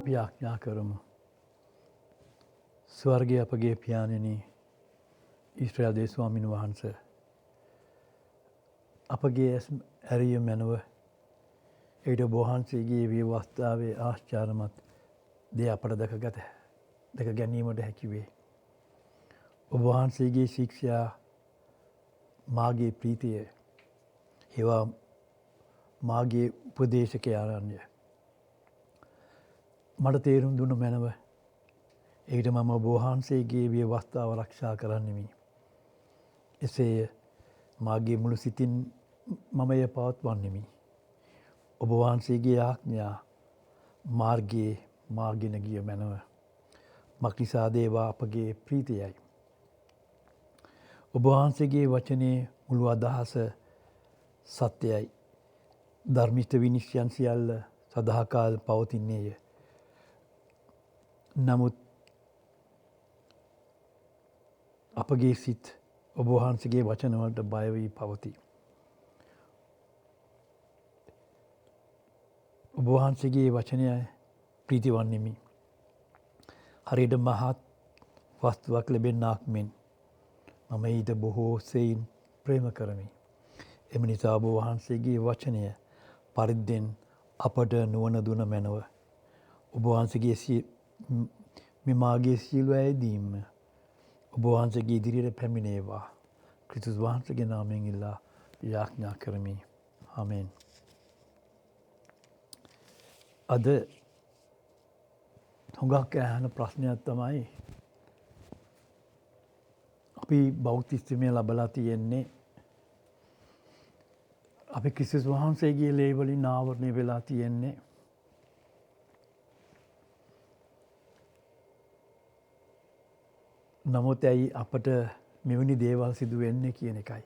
අපි ආඥා කරමු. ස්වර්ගයේ අපගේ පියාණෙනි ඊශ්‍රායල් දේ ස්වාමීන් වහන්සේ අපගේ ඇරිය මැනව ඊට බොහන්සේගේ විවස්ථාවේ ආශ්චර්යමත් දේ අපට දැක ගැනීමට හැකි වේ. ඔබ වහන්සේගේ ශික්ෂා මාගේ ප්‍රීතිය ඒවා මාගේ උපදේශක ආරණ්‍ය මට තේරුම් දුන්න මැනව ඒකට මම ඔබ වහන්සේගේ විවස්ථාව ආරක්ෂා කරන්නෙමි. එසේය මාගේ මුළු සිතින් මම එය පවත්වන්නෙමි. ඔබ වහන්සේගේ ආඥා මාර්ගයෙන් ගිය මැනව මක්නිසාද ඒවා අපගේ ප්‍රීතියයි. ඔබ වහන්සේගේ වචනේ මුළු අදහස සත්‍යයයි. ධර්මිෂ්ඨ විනිශ්චයන් සියල්ල සදාකාල පවතින්නේය. නමුත් අපගේ සිත් ඔබ වහන්සේගේ වචනවලට බය වී පවතී. ඔබ වහන්සේගේ වචනය ප්‍රීති වන්නෙමි. හරියට මහත් වස්තුවක් ලැබෙන්නාක් මෙන් මම ඊට බොහෝ සෙයින් ප්‍රේම කරමි. එම නිසා ඔබ වහන්සේගේ වචනය පරිද්දෙන් අපට නුවණ දුන මැනව ඔබ වහන්සේගේ මෙමාගේ සියලු ඇයදීම ඔබ වහන්සේගේ ඉදිරියට පැමිණේවා. ක්‍රිස්තුස් වහන්සේගේ නාමයෙන් ඉල්ලා යාඥා කරමි. ආමෙන්. අද හුඟක් ඇහෙන ප්‍රශ්නයක් තමයි අපි බෞද්ධිස්ත්‍රමය ලබලා තියෙන්නේ අපි ක්‍රිස්තුස් වහන්සේගේ ලේ වලින් ආවරණය වෙලා තියෙන්නේ නමුත් ඇයි අපට මෙවැනි දේවල් සිදු වෙන්නේ කියන එකයි.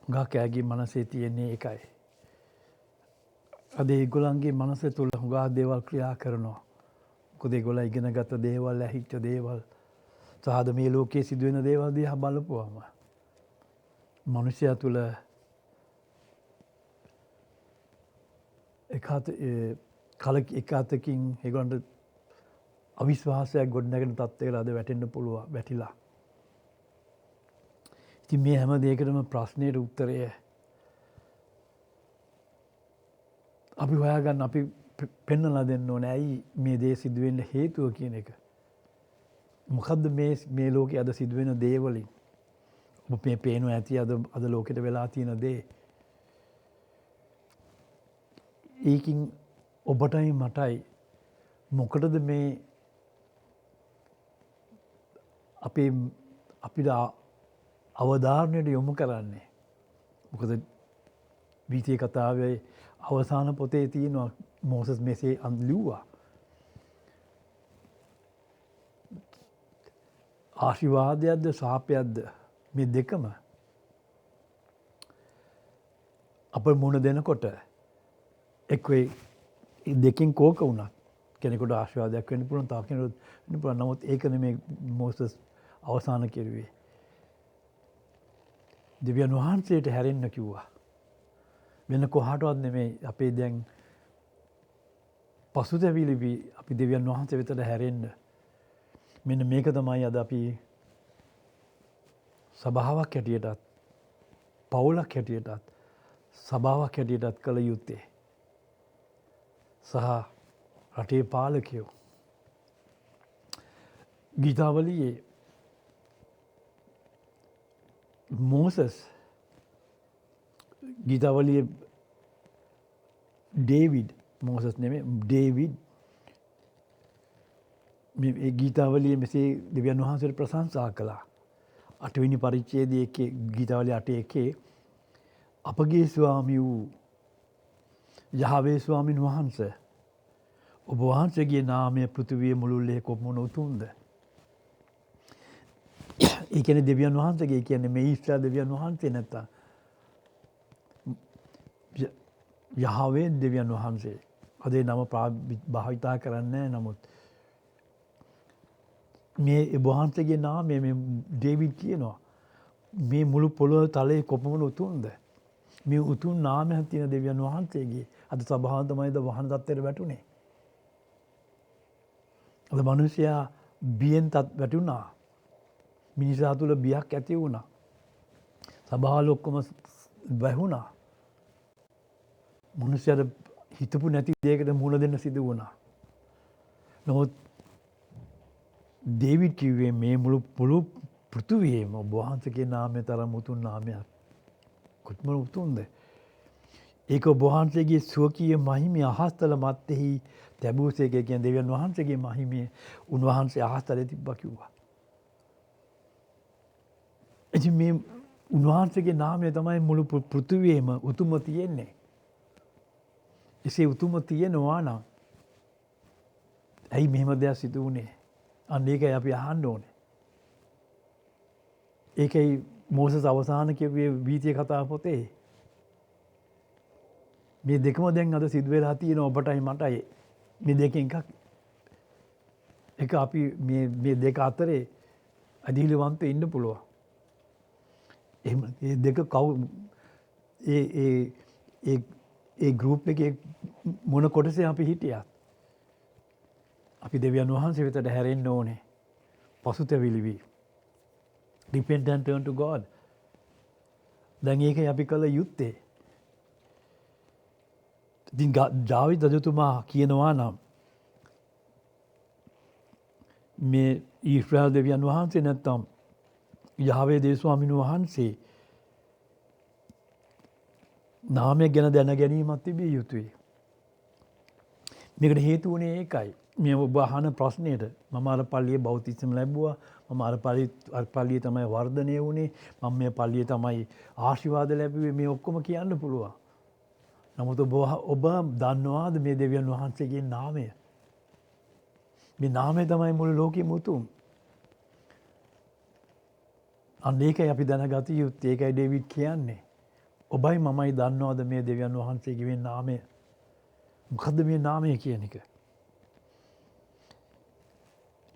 හුඟක් ඇගේ මනසේ තියෙන්නේ එකයි. අද ඒගොල්ලන්ගේ මනස තුළ හුඟා දේවල් ක්‍රියා කරනවා. මොකද ඒගොල්ලෝ ඉගෙනගත්ත දේවල්, ඇහිච්ච දේවල්, සාද මේ ලෝකයේ සිදුවෙන දේවල් දිහා බලපුවම මනුෂ්‍යයා තුළ එක අතකින් ඒගොල්ලන්ට අවිශ්වාසයක් ගොඩනැගෙන තත්ත්වයකට අද වැටෙන්න පුළුවන් වැටිලා. ඉතින් මේ හැම දෙයකටම ප්‍රශ්නයට උත්තරය අපි හොයාගන්න අපි පෙන්වලා දෙන්න ඕනේ. ඇයි මේ දේ සිදුවෙන්න හේතුව කියන එක. මොකද්ද මේ ලෝකයේ අද සිදුවෙන දේ වලින් ඔබ මේ පේනවා ඇති අද ලෝකෙට වෙලා තියෙන දේ. ඒකින් ඔබටයි මටයි මොකටද මේ අපිට අවධාරණයට යොමු කරන්නේ. මොකද බීතිය කතාවේ අවසාන පොතේ තියෙනවා මෝසස් මෙසේ ලිව්වා. ආශිර්වාදයක්ද ශාපයක්ද මේ දෙකම අප මුණ දෙනකොට එක්වේ දෙකින් කෝක වුණත් කෙනෙකුට ආශිර්වාදයක් වෙන්න පුළුවන්, තව කෙනෙකුට වෙන්න පුළුවන්. නමුත් ඒක නෙමෙයි මෝසස් අවසාන කෙරුවේ. දෙවියන් වහන්සේට හැරෙන්න කිව්වා. වෙන කොහාටවත් නෙමෙයි. අපේ දැන් පසුතැවිලි අපි දෙවියන් වහන්සේ වෙතට හැරෙන්න. මෙන්න මේක තමයි අද අපි සභාවක් හැටියටත්, පවුලක් හැටියටත්, සභාවක් හැටියටත් කළ යුත්තේ. සහ රටේ පාලකයෝ ගීතාවලියේ මෝසස් ගීතාවලියේ මෝසස් නෙමෙයි ඩේවිඩ් මේ ගීතාවලියේ මෙසේ දෙවියන් වහන්සේට ප්‍රශංසා කළා. 8 වෙනි පරිච්ඡේදයේ ගීතාවලිය 8:1 අපගේ ස්වාමී වූ යහවේ ස්වාමින් වහන්සේ ඔබ වහන්සේගේ නාමය පෘථිවිය මුළුල්ලේ කොපමණ උතුම්ද. ඒ කියන්නේ දෙවියන් වහන්සේගේ කියන්නේ මේ ඊශ්‍රායල් දෙවියන් වහන්සේ නැත්තම් යහවේ දෙවියන් වහන්සේ. අදේ නම භාවිතා කරන්නේ නමුත් මේ වහන්සේගේ නාමය මේ ඩේවිඩ් කියනවා මේ මුළු පොළොව තලයේ කොපමණ උතුම්ද. මේ උතුම් නාමයක් තියෙන දෙවියන් වහන්සේගේ අද සභාව තමයිද වහන තත්ත්වයට වැටුනේ. අද මිනිසයා බියෙන් වැටුණා. මිනිසා තුළ බියක් ඇති වුණා. සභාවල ඔක්කොම වැහුණා. මිනිසයාට හිතපු නැති දෙයකට මුහුණ දෙන්න සිදු වුණා. නමුත් දේවිඩ් කිව්වේ මේ මුළු පෘථිවියේම ඔබ වහන්සේගේ නාමය තරම් උතුම් නාමයක්. කොච්චර උතුම්ද? ඒක ඔබ වහන්සේගේ ස්වකීය මහිමය අහස්තල මැත්තේහි තැබූසේක කියන දෙවියන් වහන්සේගේ මහිමය උන්වහන්සේ අහස්තලේ තිබ්බා කිව්වා. එදින මේ උන්වහන්සේගේ නාමය තමයි මුළු පෘථිවියේම උතුම්ම තියෙන්නේ. එසේ උතුම්ම තියෙනවා නම් ඇයි මෙහෙම දෙයක් සිදු වුණේ? අන්න ඒකයි අපි අහන්න ඕනේ. ඒකයි මෝසස් අවසාන කියුවේ වීථිය කතා පොතේ. මේ දෙකම දැන් අද සිදු වෙලා තියෙනවා ඔබටයි මටයි. මේ දෙකෙන් එක අපි මේ දෙක අතරේ අධීලවන්ත ඉන්න පුළුවන්. එහෙම මේ දෙක ඒ ගෲප් එකේ මොන කොටසේ අපි හිටියත් අපි දෙවියන් වහන්සේ වෙතට හැරෙන්න ඕනේ. පසුතැවිලි වී. Repent and turn to God. දැන් ඒකයි අපි කළ යුත්තේ. ඉතින් දාවිද් රජතුමා කියනවා නම් මේ ඊශ්‍රායල් දෙවියන් වහන්සේ නැත්තම් යහවේ දේශස්වාමීන් වහන්සේ නාමය ගැන දැන ගැනීමක් තිබිය යුතුයි. මේකට හේතු වුණේ ඒකයි. මේ ඔබ අහන ප්‍රශ්නෙට මම අර පල්ලියේ බෞතිස්ම ලැබුවා. මම අර පල්ලියේ තමයි වර්ධනය වුණේ. මම මේ පල්ලියේ තමයි ආශිර්වාද ලැබුවේ. මේ ඔක්කොම කියන්න පුළුවන්. නමුත් ඔබ දන්නවාද මේ දෙවියන් වහන්සේගේ නාමය? මේ නාමය තමයි මුළු ලෝකෙම උතුම්. අන්න ඒකයි අපි දැනගත යුත්තේ. ඒකයි ඩේවිඩ් කියන්නේ. ඔබයි මමයි දන්නවද මේ දෙවියන් වහන්සේගේ නාමය? මොකද්ද මේ නාමය කියන එක?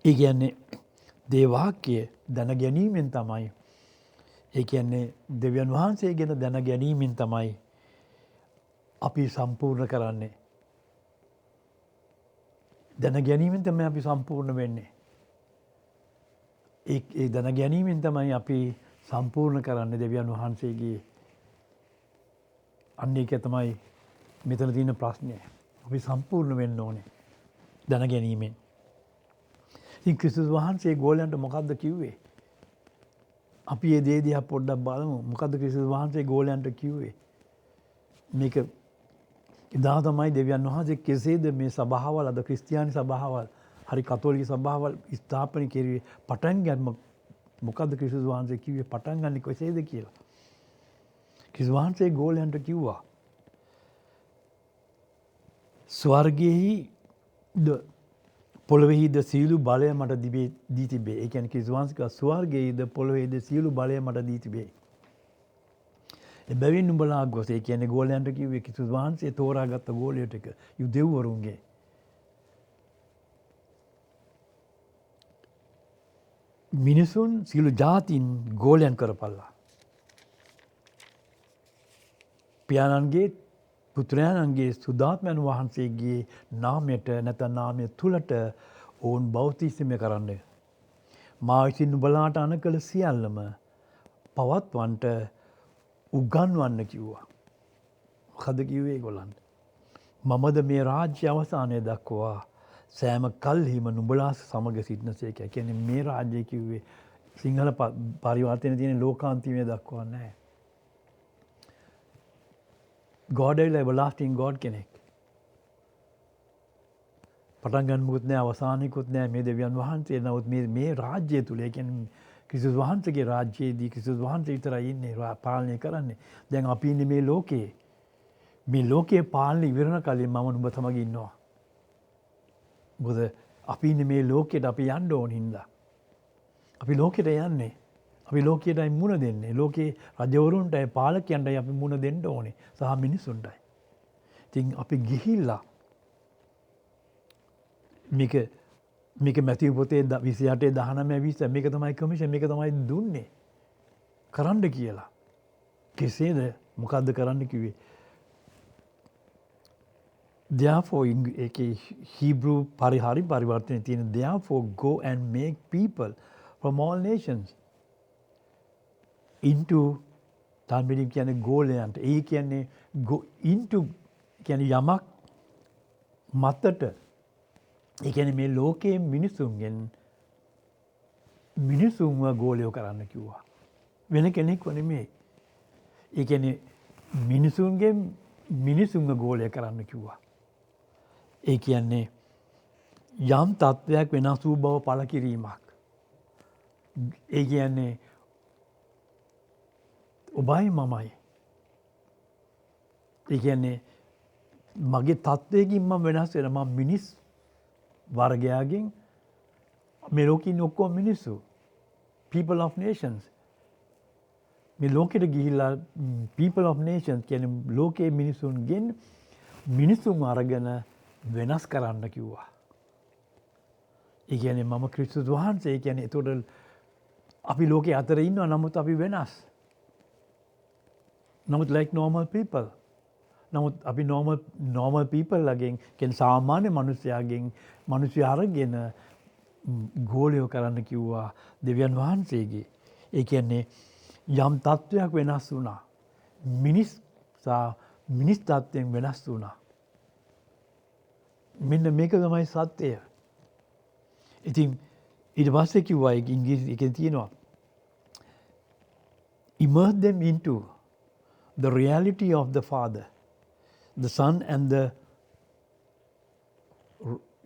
ඒ කියන්නේ දේ වාක්‍ය දැන ගැනීමෙන් තමයි. ඒ කියන්නේ දෙවියන් වහන්සේ ගැන දැන ගැනීමෙන් තමයි අපි සම්පූර්ණ කරන්නේ. දැන ගැනීමෙන් තමයි අපි සම්පූර්ණ වෙන්නේ. ඒ දැන ගැනීමෙන් තමයි අපි සම්පූර්ණ කරන්නේ දෙවියන් වහන්සේගේ. අන්න ඒක තමයි මෙතන තියෙන ප්‍රශ්නය. අපි සම්පූර්ණ වෙන්න ඕනේ දැන ගැනීමෙන්. ඉතින් ක්‍රිස්තුස් වහන්සේ ගෝලයන්ට මොකද්ද කිව්වේ? අපි මේ දේ දිහා පොඩ්ඩක් බලමු. මොකද්ද ක්‍රිස්තුස් වහන්සේ ගෝලයන්ට කිව්වේ? මේක එදා තමයි දෙවියන් වහන්සේ කෙසේද මේ සභාවල් අද ක්‍රිස්තියානි සභාවල් හරි කතෝලික සභාවල් ස්ථාපනය කෙරුවේ? පටන් ගන්න මොකද්ද ක්‍රිස්තුස් වහන්සේ කිව්වේ? පටන් ගන්න කෙසේද කියලා. ක්‍රිස්තුස් වහන්සේ ගෝලයන්ට කිව්වා ස්වර්ගයේහි පොළොවේහිද සියලු බලය මට දී තිබේ. ඒ කියන්නේ ක්‍රිස්තුස් වහන්සේ කිව්වා ස්වර්ගයේද පොළොවේහිද සියලු බලය මට දී තිබේ. එබැවින් නුඹලා ගොස්. ඒ කියන්නේ ගෝලයන්ට කිව්වේ ක්‍රිස්තුස් වහන්සේ තෝරාගත්ත ගෝලයට එක යුදෙව්වරුන්ගේ. මිනිසුන් සියලු ජාතීන් ගෝලයන් කරපල්ලා. පියාණන්ගේ පුත්‍රයන්ගේ සුදාත්මයන් වහන්සේගේ නාමයට නැත්නම් නාමය තුලට ඔවුන් බෞතිස්මය කරන්න. මා විසින් නුඹලාට අනකල සියල්ලම පවත්වන්නට උගන්වන්න කිව්වා. මොකද කිව්වේ ඒගොල්ලන්ට? මමද මේ රාජ්‍ය අවසානය දක්වා සෑම කල්හිම නුඹලා සමග සිටිනසේක. ඒ කියන්නේ මේ රාජ්‍ය කිව්වේ සිංහල පරිවර්තනයේ තියෙන ලෝකාන්තිමය දක්වා නැහැ. God is everlasting God කෙනෙක්. පටන් ගන්න මොකුත් නැහැ, අවසානිකුත් නැහැ මේ දෙවියන් වහන්සේ. නමුත් මේ රාජ්‍යය තුල, ඒ කියන්නේ ක්‍රිස්තුස් වහන්සේගේ රාජ්‍යයේදී ක්‍රිස්තුස් වහන්සේ විතරයි ඉන්නේ පාලනය කරන්නේ. දැන් අපි ඉන්නේ මේ ලෝකේ. මේ ලෝකයේ පාලනය ඉවරන කලින් මම නුඹ තමග ඉන්නවා. මොකද අපි ඉන්නේ මේ ලෝකෙට අපි යන්න ඕන හින්දා. අපි ලෝකෙට යන්නේ. අපි ලෝකයටයි මුණ දෙන්නේ. ලෝකේ රජවරුන්ටයි පාලකයන්ටයි අපි මුණ දෙන්න ඕනේ. සහ මිනිසුන්ටයි. ඉතින් අපි ගිහිල්ලා මේක මැතිව් පොතේ 28:19-20 මේක තමයි කමිෂන්, මේක තමයි දුන්නේ කරන්න කියලා. කෙසේද? මොකද්ද කරන්න කිව්වේ? therefore ඒකේ Hebrew පරිහරි පරිවර්තනයේ තියෙන therefore go and make people from all nations into තල්මිඩින් කියන්නේ ගෝලයන්ට. ඒ කියන්නේ go into කියන්නේ යමක් මතට. ඒ කියන්නේ මේ ලෝකයේ මිනිසුන්ගෙන් මිනිසුන්ව ගෝලයෝ කරන්න කිව්වා. වෙන කෙනෙක්ව නෙමෙයි. ඒ කියන්නේ මිනිසුන්ගෙන් මිනිසුන්ව ගෝලය කරන්න කිව්වා. ඒ කියන්නේ යම් තත්වයක් වෙනස් වූ බව පළ කිරීමක්. ඒ කියන්නේ ඔබයි මමයි. ඒ කියන්නේ මගේ තත්වයකින් මම වෙනස් වෙන මම මිනිස් වර්ගයාගෙන් මේ ලෝකේ ඉන්න ඔක්කොම මිනිස්සු. people of nations. මේ ලෝකෙට ගිහිල්ලා people of nations කියන්නේ ලෝකයේ මිනිසුන්ගෙන් මිනිසුන් අරගෙන වෙනස් කරන්න කිව්වා. ඒ කියන්නේ මම ක්‍රිස්තුස් වහන්සේ. ඒ කියන්නේ ඒතකොට අපි ලෝකේ අතර ඉන්නවා නමුත් අපි වෙනස්. නමුත් like normal people. නමුත් අපි normal people ලගෙන් කියන්නේ සාමාන්‍ය මිනිස්යාගෙන් මිනිස්සු අරගෙන ගෝලයෝ කරන්න කිව්වා දෙවියන් වහන්සේගේ. ඒ කියන්නේ යම් තත්වයක් වෙනස් වුණා. මිනිස් තත්වයෙන් වෙනස් වුණා. මෙන්න මේක තමයි සත්‍යය. ඉතින් ඊට පස්සේ කිව්වා ඉංග්‍රීසි එකෙන් තියෙනවා immerse them into the reality of the Father, the Son and the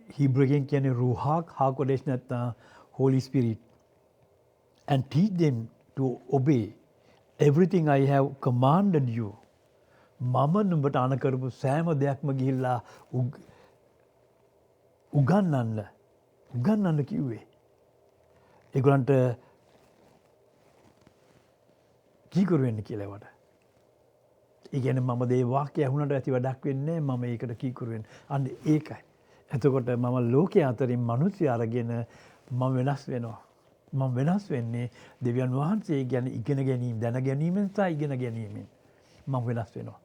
Hebrew එකෙන් කියන්නේ Ruach HaKodesh නැත්නම් Holy Spirit and teach them to obey everything I have commanded you. මම නුඹට අණ කරපු සෑම දෙයක්ම ගිහිල්ලා උගන්වන්න කිව්වේ. ඒගොල්ලන්ට කීකරු වෙන්න කියලා ඒවට. ඒ කියන්නේ මම දේ වාක්‍ය ඇහුනට ඇති වැඩක් වෙන්නේ නැහැ. මම ඒකට කීකරු වෙන්න. අන්න ඒකයි. එතකොට මම ලෝකයේ අතරින් මිනිස්සු අරගෙන මම වෙනස් වෙනවා. මම වෙනස් වෙන්නේ දෙවියන් වහන්සේ ගැන ඉගෙන ගැනීම, දැන ගැනීමෙන් සහ ඉගෙන ගැනීමෙන් මම වෙනස් වෙනවා.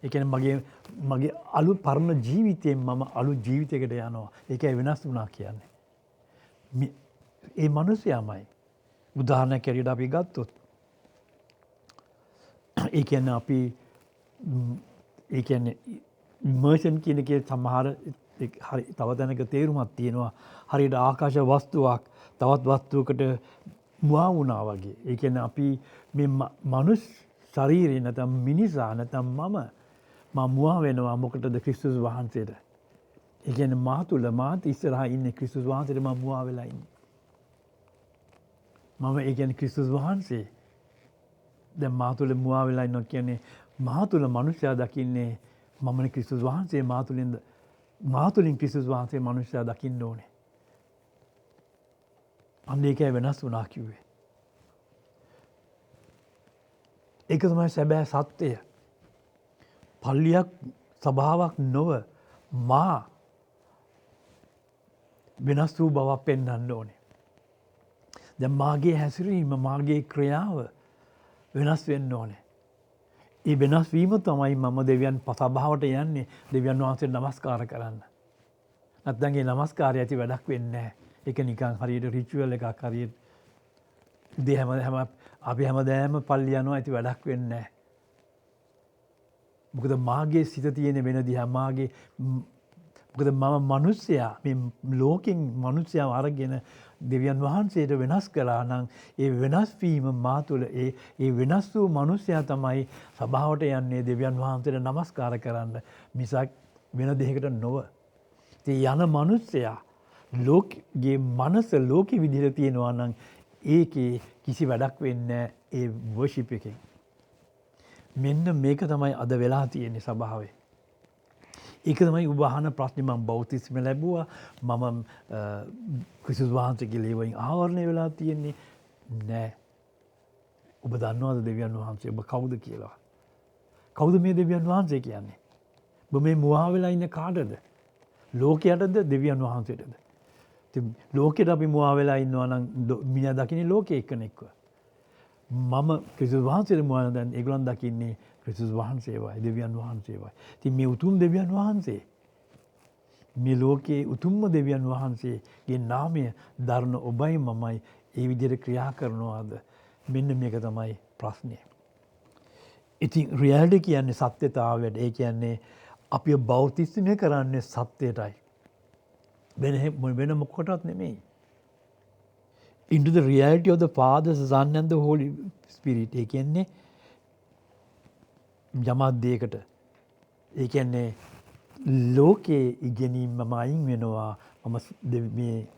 ඒ කියන්නේ මගේ අලුත් පරණ ජීවිතයෙන් මම අලුත් ජීවිතයකට යනවා. ඒකයි වෙනස් වුණා කියන්නේ. ඒ මිනිස්යාමයි. උදාහරණයක් ඇරෙන්න අපි ගත්තොත් ඒ කියන්නේ අපි ඒ කියන්නේ immersion කියන එකේ සමහර හරි තව තැනක තේරුමක් තියෙනවා. හරියට ආකාශ වස්තුවක් තවත් වස්තුවකට මුවා වුණා වගේ. ඒ කියන්නේ අපි මේ මනුස්ස ශරීරේ නැත්නම් මිනිසා නැත්නම් මම මුවා වෙනවා මොකටද ක්‍රිස්තුස් වහන්සේට. ඒ කියන්නේ මා තුල මාත් ඉස්සරහා ඉන්නේ ක්‍රිස්තුස් වහන්සේට මම මුවා වෙලා ඉන්නේ. මම ඒ කියන්නේ ක්‍රිස්තුස් වහන්සේ දැන් මා තුල මුවා වෙලා ඉන්නවා කියන්නේ මා තුල මිනිසයා දකින්නේ මමනේ ක්‍රිස්තුස් වහන්සේ මා තුලින් ක්‍රිස්තුස් වහන්සේ මිනිසයා දකින්න ඕනේ. අන්න ඒකයි වෙනස් වුණා කිව්වේ. ඒක තමයි සැබෑ සත්‍යය. පල්ලියක් සභාවක් නොව මා වෙනස් වූ බවක් පෙන්වන්න ඕනේ. දැන් මාගේ හැසිරීම මාගේ ක්‍රියාව වෙනස් වෙන්න ඕනේ. ඒ වෙනස් වීම තමයි මම දෙවියන් සභාවට යන්නේ දෙවියන් වහන්සේට නමස්කාර කරන්න. නැත්නම් ඒ නමස්කාරය ඇති වැඩක් වෙන්නේ නැහැ. ඒක නිකන් හරියට රිචුවල් එකක් හරියට අපි හැමදාම පල්ලි යනවා ඇති වැඩක් වෙන්නේ නැහැ. මොකද මාගේ සිත තියෙන වෙන දිහා මොකද මම මිනිස්සයා මේ ලෝකෙන් මිනිස්සයා අරගෙන දෙවියන් වහන්සේට වෙනස් කළා නම් ඒ වෙනස් වීම මා තුළ ඒ වෙනස් වූ මිනිස්සයා තමයි සභාවට යන්නේ දෙවියන් වහන්සේට නමස්කාර කරන්න මිසක් වෙන දෙයකට නොව. ඉතින් යන මිනිස්සයා ලෝකයේ මනස ලෝකෙ විදිහට තියෙනවා නම් ඒකේ කිසි වැඩක් වෙන්නේ ඒ වර්ෂිප් එකෙන්. මෙන්න මේක තමයි අද වෙලා තියෙන්නේ සභාවේ. ඒක තමයි ඔබ අහන ප්‍රශ්නේ. මම බෞතිස්ම ලැබුවා. මම ක්‍රිස්තුස් වහන්සේගේ ලේවලින් ආවරණය වෙලා තියෙන්නේ නෑ. ඔබ දන්නවද දෙවියන් වහන්සේ ඔබ කවුද කියලා? කවුද මේ දෙවියන් වහන්සේ කියන්නේ? ඔබ මේ මුවා වෙලා ඉන්න කාටද? ලෝකයටද දෙවියන් වහන්සේටද? ඉතින් ලෝකෙට අපි මුවා වෙලා ඉන්නවා නම් මිනිහා දකින්නේ ලෝකයේ එක්කෙනෙක්ව. මම ක්‍රිස්තුස් වහන්සේට මුහුණ දැන් ඒගොල්ලන් දකින්නේ ක්‍රිස්තුස් වහන්සේවයි දෙවියන් වහන්සේවයි. ඉතින් මේ උතුම් දෙවියන් වහන්සේ මේ ලෝකයේ උතුම්ම දෙවියන් වහන්සේගේ නාමය දරන ඔබයි මමයි ඒ විදිහට ක්‍රියා කරනවාද? මෙන්න මේක තමයි ප්‍රශ්නය. ඉතින් රියැලිටි කියන්නේ සත්‍යතාවයට. ඒ කියන්නේ අපි බෞතිස්මය කරන්නේ සත්‍යයටයි. වෙන මොකටවත් නෙමෙයි. Into the reality of the Father, Son and the Holy Spirit. ඒ කියන්නේ යමක් දෙයකට. ඒ කියන්නේ ලෝකයේ ඉගෙනීමම අයින් වෙනවා. මම මේ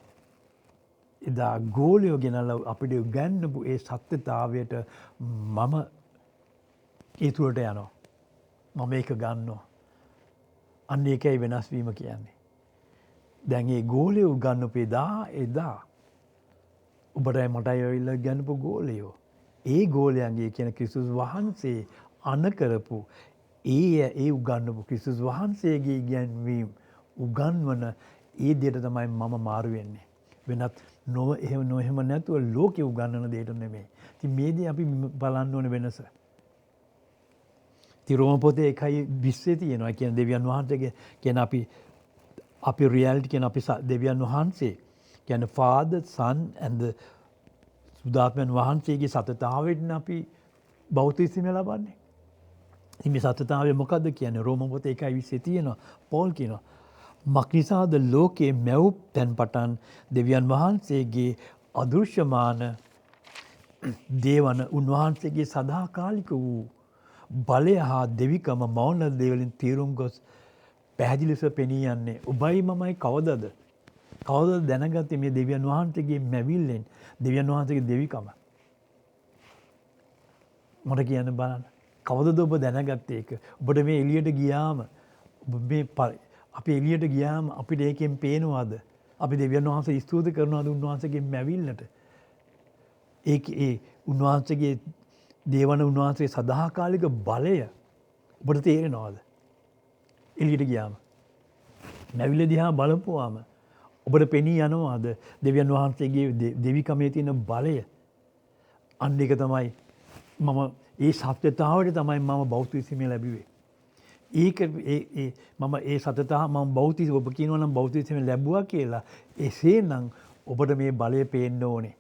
එදා ගෝලියෝ ගෙනල්ලා අපිට උගන්වපු ඒ සත්‍යතාවයට මම ඒ තුළට යනවා. මම ඒක ගන්නවා. අන්න ඒකයි වෙනස් වීම කියන්නේ. දැන් ඒ ගෝලියෝ උගන්වපු එදා ඔබටයි මටයි ඇවිල්ලා ගන්නපු ගෝලියෝ. ඒ ගෝලයන්ගේ කියන ක්‍රිස්තුස් වහන්සේ අනකරපු ඒ උගන්වපු ක්‍රිස්තුස් වහන්සේගේ ඉගැන්වීම් උගන්වන ඒ දෙයට තමයි මම මාරු වෙන්නේ. වෙනත් එහෙම නැතුව ලෝකේ උගන්වන දෙයට නෙමෙයි. ඉතින් මේ දේ අපි බලන්න ඕනේ වෙනස. ඉතින් රෝම පොතේ 1:20 තියෙනවා. ඒ කියන්නේ දෙවියන් වහන්සේගේ කියන අපි රියැලිටි කියන අපි දෙවියන් වහන්සේ කියන්නේ Father, Son and the සුදාත්මයන් වහන්සේගේ සතතාවයෙන් අපි බෞතිස්මය ලබන්නේ. ඉතින් මේ සතතාවය මොකද්ද කියන්නේ? රෝම පොතේ 1:20 තියෙනවා. පෝල් කියනවා මක්නිසාද ලෝකයේ මැව් තැන් පටන් දෙවියන් වහන්සේගේ අදෘශ්‍යමාන දේවන උන්වහන්සේගේ සදාකාලික වූ බලය හා දෙවිකම මෞන දේවලින් තීරුම් ගොස් පැහැදිලිව පෙනී යන්නේ. ඔබයි මමයි කවදද දැනගත්තේ මේ දෙවියන් වහන්සේගේ මැවිල්ලෙන් දෙවියන් වහන්සේගේ දෙවිකම? මට කියන්න බලන්න. කවදද ඔබ දැනගත්තේ ඒක? ඔබට මේ එළියට ගියාම අපි එළියට ගියාම අපිට ඒකෙන් පේනවාද? අපි දෙවියන් වහන්සේ ස්තුති කරනවාද උන්වහන්සේගේ මැවිල්ලට? ඒ උන්වහන්සේගේ දේවන උන්වහන්සේගේ සදාකාලික බලය ඔබට තේරෙනවද? එළියට ගියාම මැවිල්ල දිහා බලපුවාම ඔබට පෙනී යනවාද දෙවියන් වහන්සේගේ දෙවිකමේ තියෙන බලය? අන්න ඒක තමයි මම ඒ සත්‍යතාවයට තමයි මම බෞතිස්මය ලැබුවේ. මම ඒ සතතා මම බෞතිස්ම ඔබ කියනවා නම් බෞතිස්මය ලැබුවා කියලා. එසේනම් ඔබට මේ බලය පේන්න ඕනේ.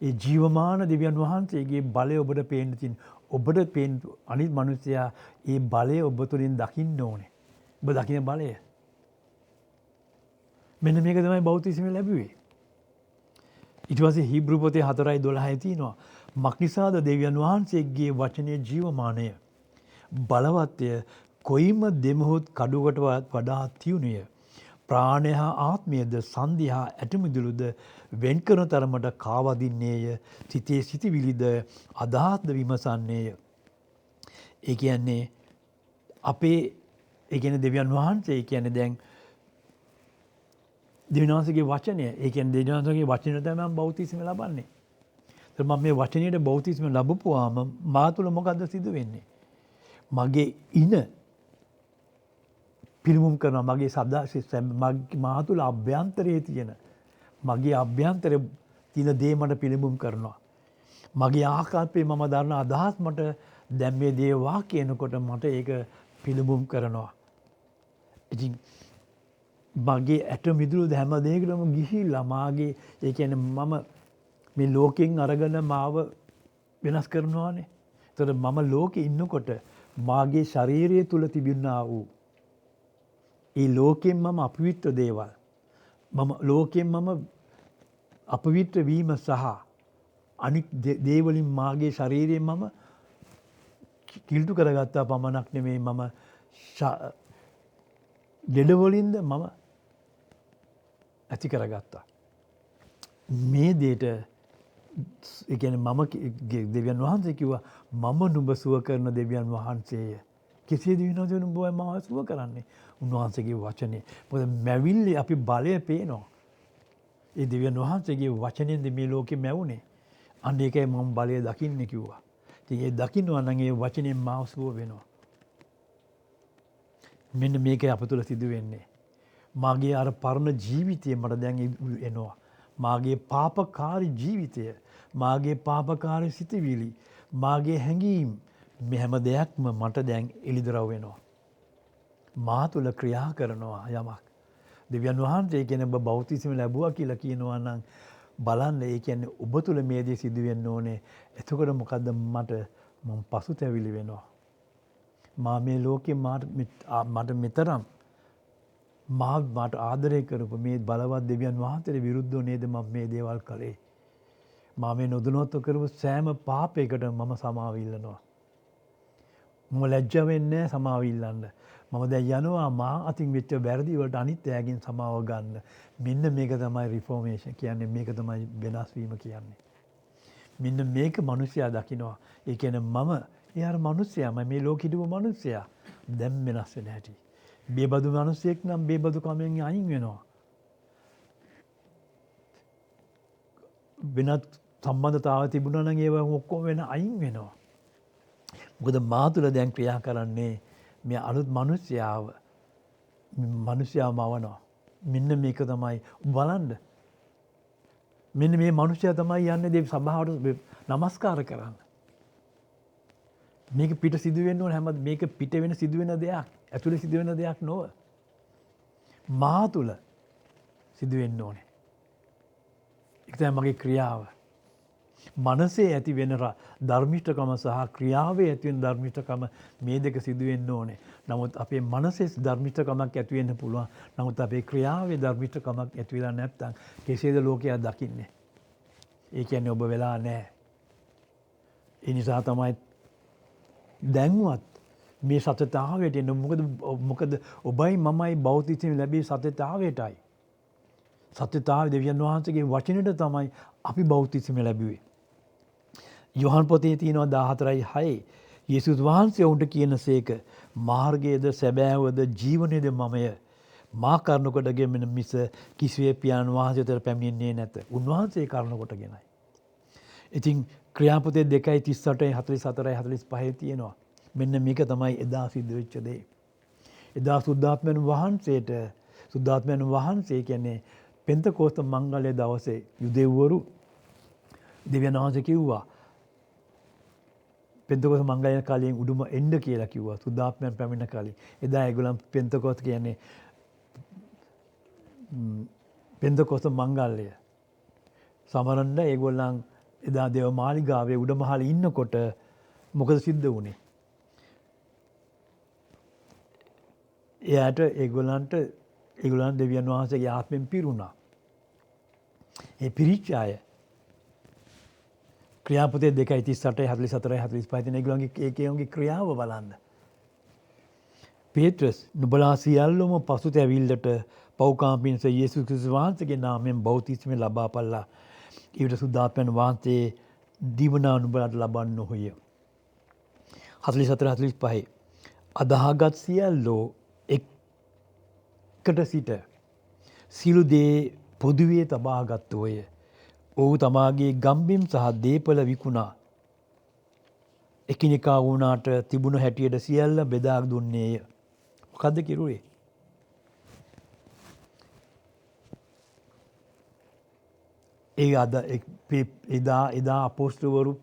ඒ ජීවමාන දෙවියන් වහන්සේගේ බලය ඔබට පේන්න තියෙන. ඔබට පේන අනිත් මිනිසයා ඒ බලය ඔබ තුළින් දකින්න ඕනේ. ඔබ දකින බලය. මෙන්න මේක තමයි බෞතිස්මය ලැබුවේ. ඊට පස්සේ හීබ්‍රු පොතේ 4:12 තියෙනවා. මක්නිසාද දෙවියන් වහන්සේගේ වචනේ ජීවමානය බලවත්ය කොයිම දෙමොහොත් කඩුවකට වඩා තියුණුය. ප්‍රාණය හා ආත්මයද සන්ධි හා ඇටමිදුළුද වෙන් කරන තරමට කාවදින්නේය. සිතේ සිටිවිලිද අදහස්ද විමසන්නේය. ඒ කියන්නේ දෙවියන් වහන්සේ කියන්නේ දැන් දෙවියන් වහන්සේගේ වචනය. ඒ කියන්නේ දෙවියන් වහන්සේගේ වචනය තමයි මම බෞතිස්මය ලබන්නේ. ඒත් මම මේ වචනයේ බෞතිස්මය ලැබුවාම මා තුළ මොකද්ද සිදු වෙන්නේ? මගේ ඉන පිළිමුම් කරනවා. මගේ මා තුළ අභ්‍යන්තරයේ තියෙන මගේ අභ්‍යන්තරයේ තියෙන දේ මට පිළිමුම් කරනවා. මගේ ආකල්පේ මම දරන අදහස් මට දැන් මේ දේ වාක්‍යනකොට මට ඒක පිළිමුම් කරනවා. ඉතින් මගේ ඇට මිදුළු හැම දෙයකටම ගිහිල්ලා මාගේ ඒ කියන්නේ මම මේ ලෝකෙන් අරගෙන මාව වෙනස් කරනවානේ. ඒතර මම ලෝකේ ඉන්නකොට මාගේ ශරීරය තුල තිබුණා වූ ඒ ලෝකෙන් මම අපවිත්‍ර දේවල් ලෝකෙන් මම අපවිත්‍ර වීම සහ අනික් දේවලින් මාගේ ශරීරයෙන් මම කිල්ටු කරගත්තා පමණක් නෙමෙයි මම දෙඩවලින්ද මම ඇති කරගත්තා. මේ දෙයට ඒ කියන්නේ මම දෙවියන් වහන්සේ කිව්වා මම නුඹ සුව කරන දෙවියන් වහන්සේය. කෙසේද වෙනවද නුඹ මම සුව කරන්නේ? උන්වහන්සේගේ වචනේ. මොකද මැවිල්ලේ අපි බලය පේනවා. ඒ දෙවියන් වහන්සේගේ වචනෙන්ද මේ ලෝකෙ මැවුනේ. අන්න ඒකයි මම බලය දකින්නේ කිව්වා. ඉතින් ඒ දකින්නවා නම් ඒ වචනෙන් මාව සුව වෙනවා. මෙන්න මේකයි අප තුළ සිදු වෙන්නේ. මාගේ අර පරණ ජීවිතය මට දැන් එනවා. මාගේ පාපකාරී ජීවිතය මාගේ පාපකාරී සිතුවිලි, මාගේ හැඟීම් මේ හැම දෙයක්ම මට දැන් එළිදරව් වෙනවා. මා තුළ ක්‍රියා කරනවා යමක්. දෙවියන් වහන්සේ කියන්නේ ඔබ බෞතිස්ම ලැබුවා කියලා කියනවා නම් බලන්න ඒ කියන්නේ ඔබ තුළ මේ දේ සිදු වෙන්න ඕනේ. එතකොට මොකද්ද මට මම පසුතැවිලි වෙනවා. මා මේ ලෝකේ මට මෙතරම් මට ආදරය කරපු මේ බලවත් දෙවියන් වහන්සේට විරුද්ධව නේද මම මේ දේවල් කළේ. මා මේ නොදැනුවත්ව කරපු සෑම පාපයකට මම සමාව ඉල්ලනවා. මම ලැජ්ජ වෙන්නේ සමාව ඉල්ලන්න. මම දැන් යනවා මා අතින් වෙච්ච වැරදි වලට අනිත් අයගෙන් සමාව ගන්න. මෙන්න මේක තමයි රිෆෝමේෂන් කියන්නේ. මේක තමයි වෙනස් වීම කියන්නේ. මෙන්න මේක මිනිසයා දකිනවා. ඒ කියන්නේ මම එයාර මිනිසයා මේ ලෝකෙ හිටපු මිනිසයා දැන් වෙනස් වෙන හැටි. බේබදු මිනිසෙක් නම් බේබදු කමෙන් අයින් වෙනවා. වෙනත් සම්බන්ධතාව තිබුණා නම් ඒවා ඔක්කොම වෙන අයින් වෙනවා. මොකද මා තුළ දැන් ක්‍රියා කරන්නේ මේ අලුත් මිනිස්යාව මවනවා. මෙන්න මේක තමයි බලන්න. මෙන්න මේ මිනිස්යා තමයි යන්නේ දේ සභාවට නමස්කාර කරන්න. මේක පිට සිදු වෙන්න ඕන හැම මේක පිට වෙන සිදු වෙන දෙයක්. ඇතුලේ සිදු වෙන දෙයක් නොව. මා තුළ සිදු වෙන්න ඕනේ. ඒක තමයි මගේ ක්‍රියාව. මනසේ ඇති වෙන ධර්මිෂ්ඨකම සහ ක්‍රියාවේ ඇති වෙන ධර්මිෂ්ඨකම මේ දෙක සිදු වෙන්න ඕනේ. නමුත් අපේ මනසේ ධර්මිෂ්ඨකමක් ඇති වෙන්න පුළුවන්. නමුත් අපේ ක්‍රියාවේ ධර්මිෂ්ඨකමක් ඇති වෙලා නැත්නම් කෙසේද ලෝකයා දකින්නේ? ඒ කියන්නේ ඔබ වෙලා නැහැ. ඒ නිසා තමයි දැන්වත් මේ සත්‍යතාවයට එන්න. මොකද ඔබයි මමයි බෞද්ධිසයෙන් ලැබී සත්‍යතාවයටයි. සත්‍යතාවය දෙවියන් වහන්සේගේ වචනෙට තමයි අපි බෞද්ධිසයෙන් ලැබුවේ. යොහන් පොතේ තියෙනවා 14:6 යේසුස් වහන්සේ උන්ට කියනසේක මාර්ගයේද සැබෑවද ජීවනයේද මමය. මා කරුණ කොටගෙන මිස කිසිවේ පියාණන් වහන්සේට පැමිණෙන්නේ නැත. උන්වහන්සේ කරුණ කොටගෙනයි. ඉතින් ක්‍රියාපොතේ 2:38 44 45 තියෙනවා. මෙන්න මේක තමයි එදා සිද්ධ වෙච්ච දේ. එදා සුද්ධාත්මයන් වහන්සේ කියන්නේ පෙන්තකෝස්ත මංගලයේ දවසේ යුදෙව්වරු දෙවියන් වහන්සේ කිව්වා පෙන්තකෝස්ත මංගලයේ කාලයෙන් උඩුම එන්න කියලා කිව්වා සුද්ධාත්මයන් පැමිණ කාලේ. එදා ඒගොල්ලන් පෙන්තකෝස්ත කියන්නේ පෙන්තකෝස්ත මංගලය සමරන්න ඒගොල්ලන් එදා දේව මාලිගාවේ උඩමහලේ ඉන්නකොට මොකද සිද්ධ වුනේ? එයාට ඒගොල්ලන් දෙවියන් වහන්සේගේ ආත්මෙන් පිරුණා. ඒ පිරිච්ච අය ක්‍රියාපොතේ 2:38 44 45 තියෙන ඒගොල්ලන්ගේ ක්‍රියාව බලන්න. පේත්‍රස් නුඹලා සියල්ලම පසුතැවිල්ලට පව්කාම් පිණිස යේසුස් ක්‍රිස්තුස් වහන්සේගේ නාමයෙන් බෞතිස්මය ලබාපල්ලා. ඊට සුද්ධාත්මයන් වහන්සේ දිවනා නුඹලාට ලබන්නෝය. 44 45 අදාහගත් සියල්ලෝ එකට සිට සියලු දේ පොදුවේ තබා ගත්තෝය. ඔහු තමාගේ ගම්බිම් සහ දීපල විකුණා එකිනෙකා වුණාට තිබුණු හැටියට සියල්ල බෙදා දුන්නේය. මොකද්ද කිරුවේ? එදා අපොස්තලවරු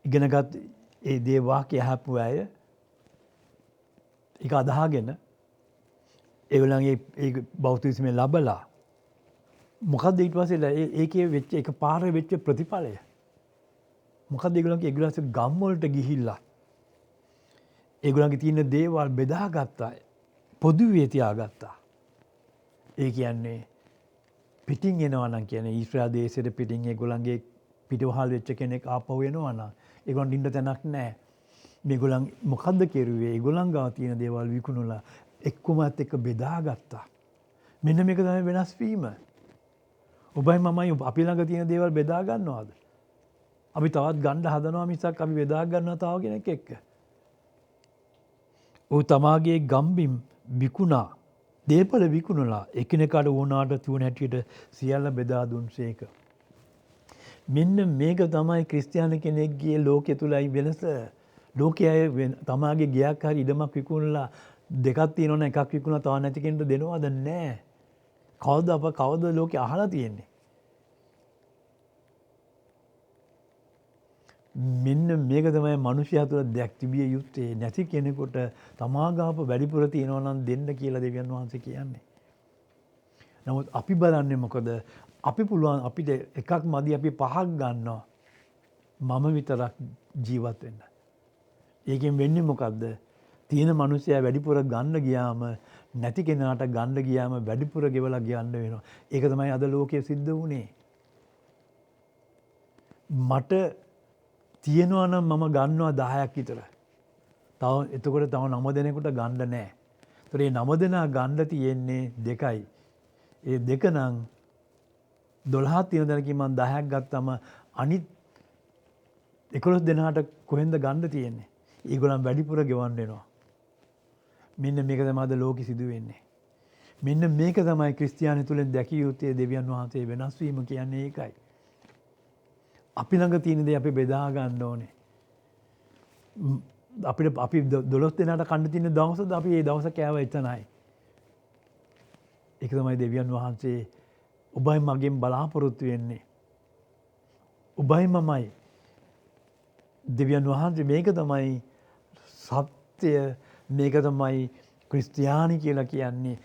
ඉගෙනගත් ඒ දේ වාක්‍ය අහපු අය ඒක අදහාගෙන ඒගොල්ලන්ගේ ඒ බෞද්ධිසමේ ලබලා මොකද්ද ඊට පස්සේ ඒකේ වෙච්ච එක පාරේ වෙච්ච ප්‍රතිඵලය මොකද්ද? ඒගොල්ලන්ගේ ගම් වලට ගිහිල්ලා ඒගොල්ලන්ගේ තියෙන දේවල් බෙදාගත්තා, පොදුවේ තියාගත්තා. ඒ කියන්නේ පිටින් එනවා නම් කියන්නේ ඊශ්‍රායල් දේශෙට පිටින් ඒගොල්ලන්ගේ පිටවහල් වෙච්ච කෙනෙක් ආපහු එනවා නම් ඒගොල්ලන් ඉන්න තැනක් නැහැ. මේගොල්ලන් මොකද්ද කෙරුවේ? ඒගොල්ලන් ගාව තියෙන දේවල් විකුණලා එක්කමත් එක්ක බෙදාගත්තා. මෙන්න මේක තමයි වෙනස් වීම. ඔබයි මමයි අපි ළඟ තියෙන දේවල් බෙදා ගන්නවද? අපි තවත් ගන්න හදනවා මිසක් අපි බෙදා ගන්නවා තව කෙනෙක් එක්ක. ඔහු තමාගේ ගම්බිම් විකුණා, දේපල විකුණලා එකිනෙකාට වුණාට තුන හැටියට සියල්ල බෙදා දුන්සේක. මෙන්න මේක තමයි ක්‍රිස්තියානි කෙනෙක්ගේ ලෝකයේ තුලයි වෙනස. ලෝකයේ තමාගේ ගයක් හරි ඉඩමක් විකුණලා දෙකක් තියෙනවනේ එකක් විකුණලා තව නැති කෙනෙකුට දෙනවද? නැහැ. කවද ලෝකේ අහලා තියෙන්නේ? මෙන්න මේක තමයි මිනිසයා තුළ දැක් තිබිය යුත්තේ. නැති කෙනෙකුට තමාගාප වැඩිපුර තියෙනවා නම් දෙන්න කියලා දෙවියන් වහන්සේ කියන්නේ. නමුත් අපි බලන්නේ මොකද? අපි පුළුවන් අපිට එකක් මදි අපි පහක් ගන්නවා. මම විතරක් ජීවත් වෙන්න. ඒකෙන් වෙන්නේ මොකද්ද? තියෙන මිනිසයා වැඩිපුර ගන්න ගියාම නැති කෙනාට ගන්න ගියාම වැඩිපුර ගෙවලා ගියන්න වෙනවා. ඒක තමයි අද ලෝකයේ සිද්ධ වුනේ. මට තියෙනවා නම් මම ගන්නවා 10ක් විතර. එතකොට තව 9 දෙනෙකුට ගන්න නැහැ. ඒතර මේ 9 දෙනා ගන්න තියෙන්නේ 2යි. ඒ 2 නම් 12ක් තියෙන දැනකින් මම 10ක් ගත්තම අනිත් 11 දෙනාට කොහෙන්ද ගන්න තියෙන්නේ? ඒගොල්ලන් වැඩිපුර ගෙවන්න වෙනවා. මෙන්න මේක තමයි අද ලෝකෙ සිදු වෙන්නේ. මෙන්න මේක තමයි ක්‍රිස්තියානි තුලින් දැකිය යුත්තේ දෙවියන් වහන්සේ වෙනස් වීම කියන්නේ ඒකයි. අපි ළඟ තියෙන දේ අපි බෙදා ගන්න ඕනේ. අපි 12 දෙනාට කන්න තියෙන දවසද අපි ඒ දවස කෑව එතනයි. ඒක තමයි දෙවියන් වහන්සේ ඔබයි මගෙන් බලාපොරොත්තු වෙන්නේ. ඔබයි මමයි. දෙවියන් වහන්සේ මේක තමයි සත්‍ය, මේක තමයි ක්‍රිස්තියානි කියලා කියන්නේ.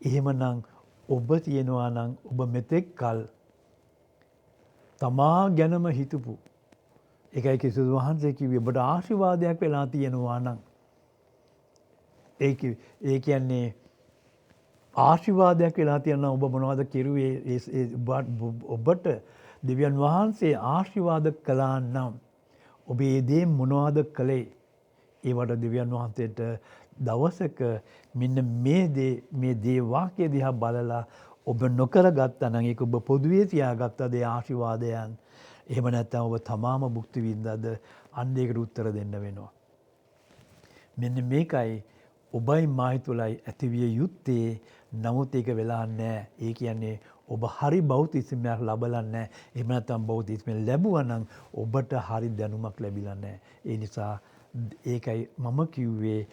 එහෙමනම් ඔබ තියනවා නම් ඔබ මෙතෙක් කල් තමා ගැනම හිතපු, ඒකයි ක්‍රිස්තුස් වහන්සේ කිව්වේ ඔබට ආශිර්වාදයක් වෙලා තියෙනවා නම් ඒ කියන්නේ ආශිර්වාදයක් වෙලා තියෙනවා. ඔබ මොනවද කෙරුවේ? ඔබට දෙවියන් වහන්සේ ආශිර්වාද කළා නම් ඔබ ඒ දේ මොනවද කළේ? ඒවට දෙවියන් වහන්සේට දවසක මෙන්න මේ දේ වාක්‍ය දිහා බලලා ඔබ නොකර ගත්තා නම් ඒක ඔබ පොදුවේ තියාගත්තද ඒ ආශිර්වාදයන්? එහෙම නැත්නම් ඔබ තමාම භුක්ති විඳලාද? අන්න ඒකට උත්තර දෙන්න වෙනවා. මෙන්න මේකයි ඔබයි මායි තුලයි ඇතිවිය යුත්තේ. නමුත් ඒක වෙලා නැහැ. ඒ කියන්නේ ඔබ හරි බෞතිස්මයක් ලබලා නැහැ. එහෙම නැත්නම් බෞතිස්මය ලැබුවා නම් ඔබට හරි දැනුමක් ලැබිලා නැහැ. ඒ නිසා ඒකයි මම කිව්වේ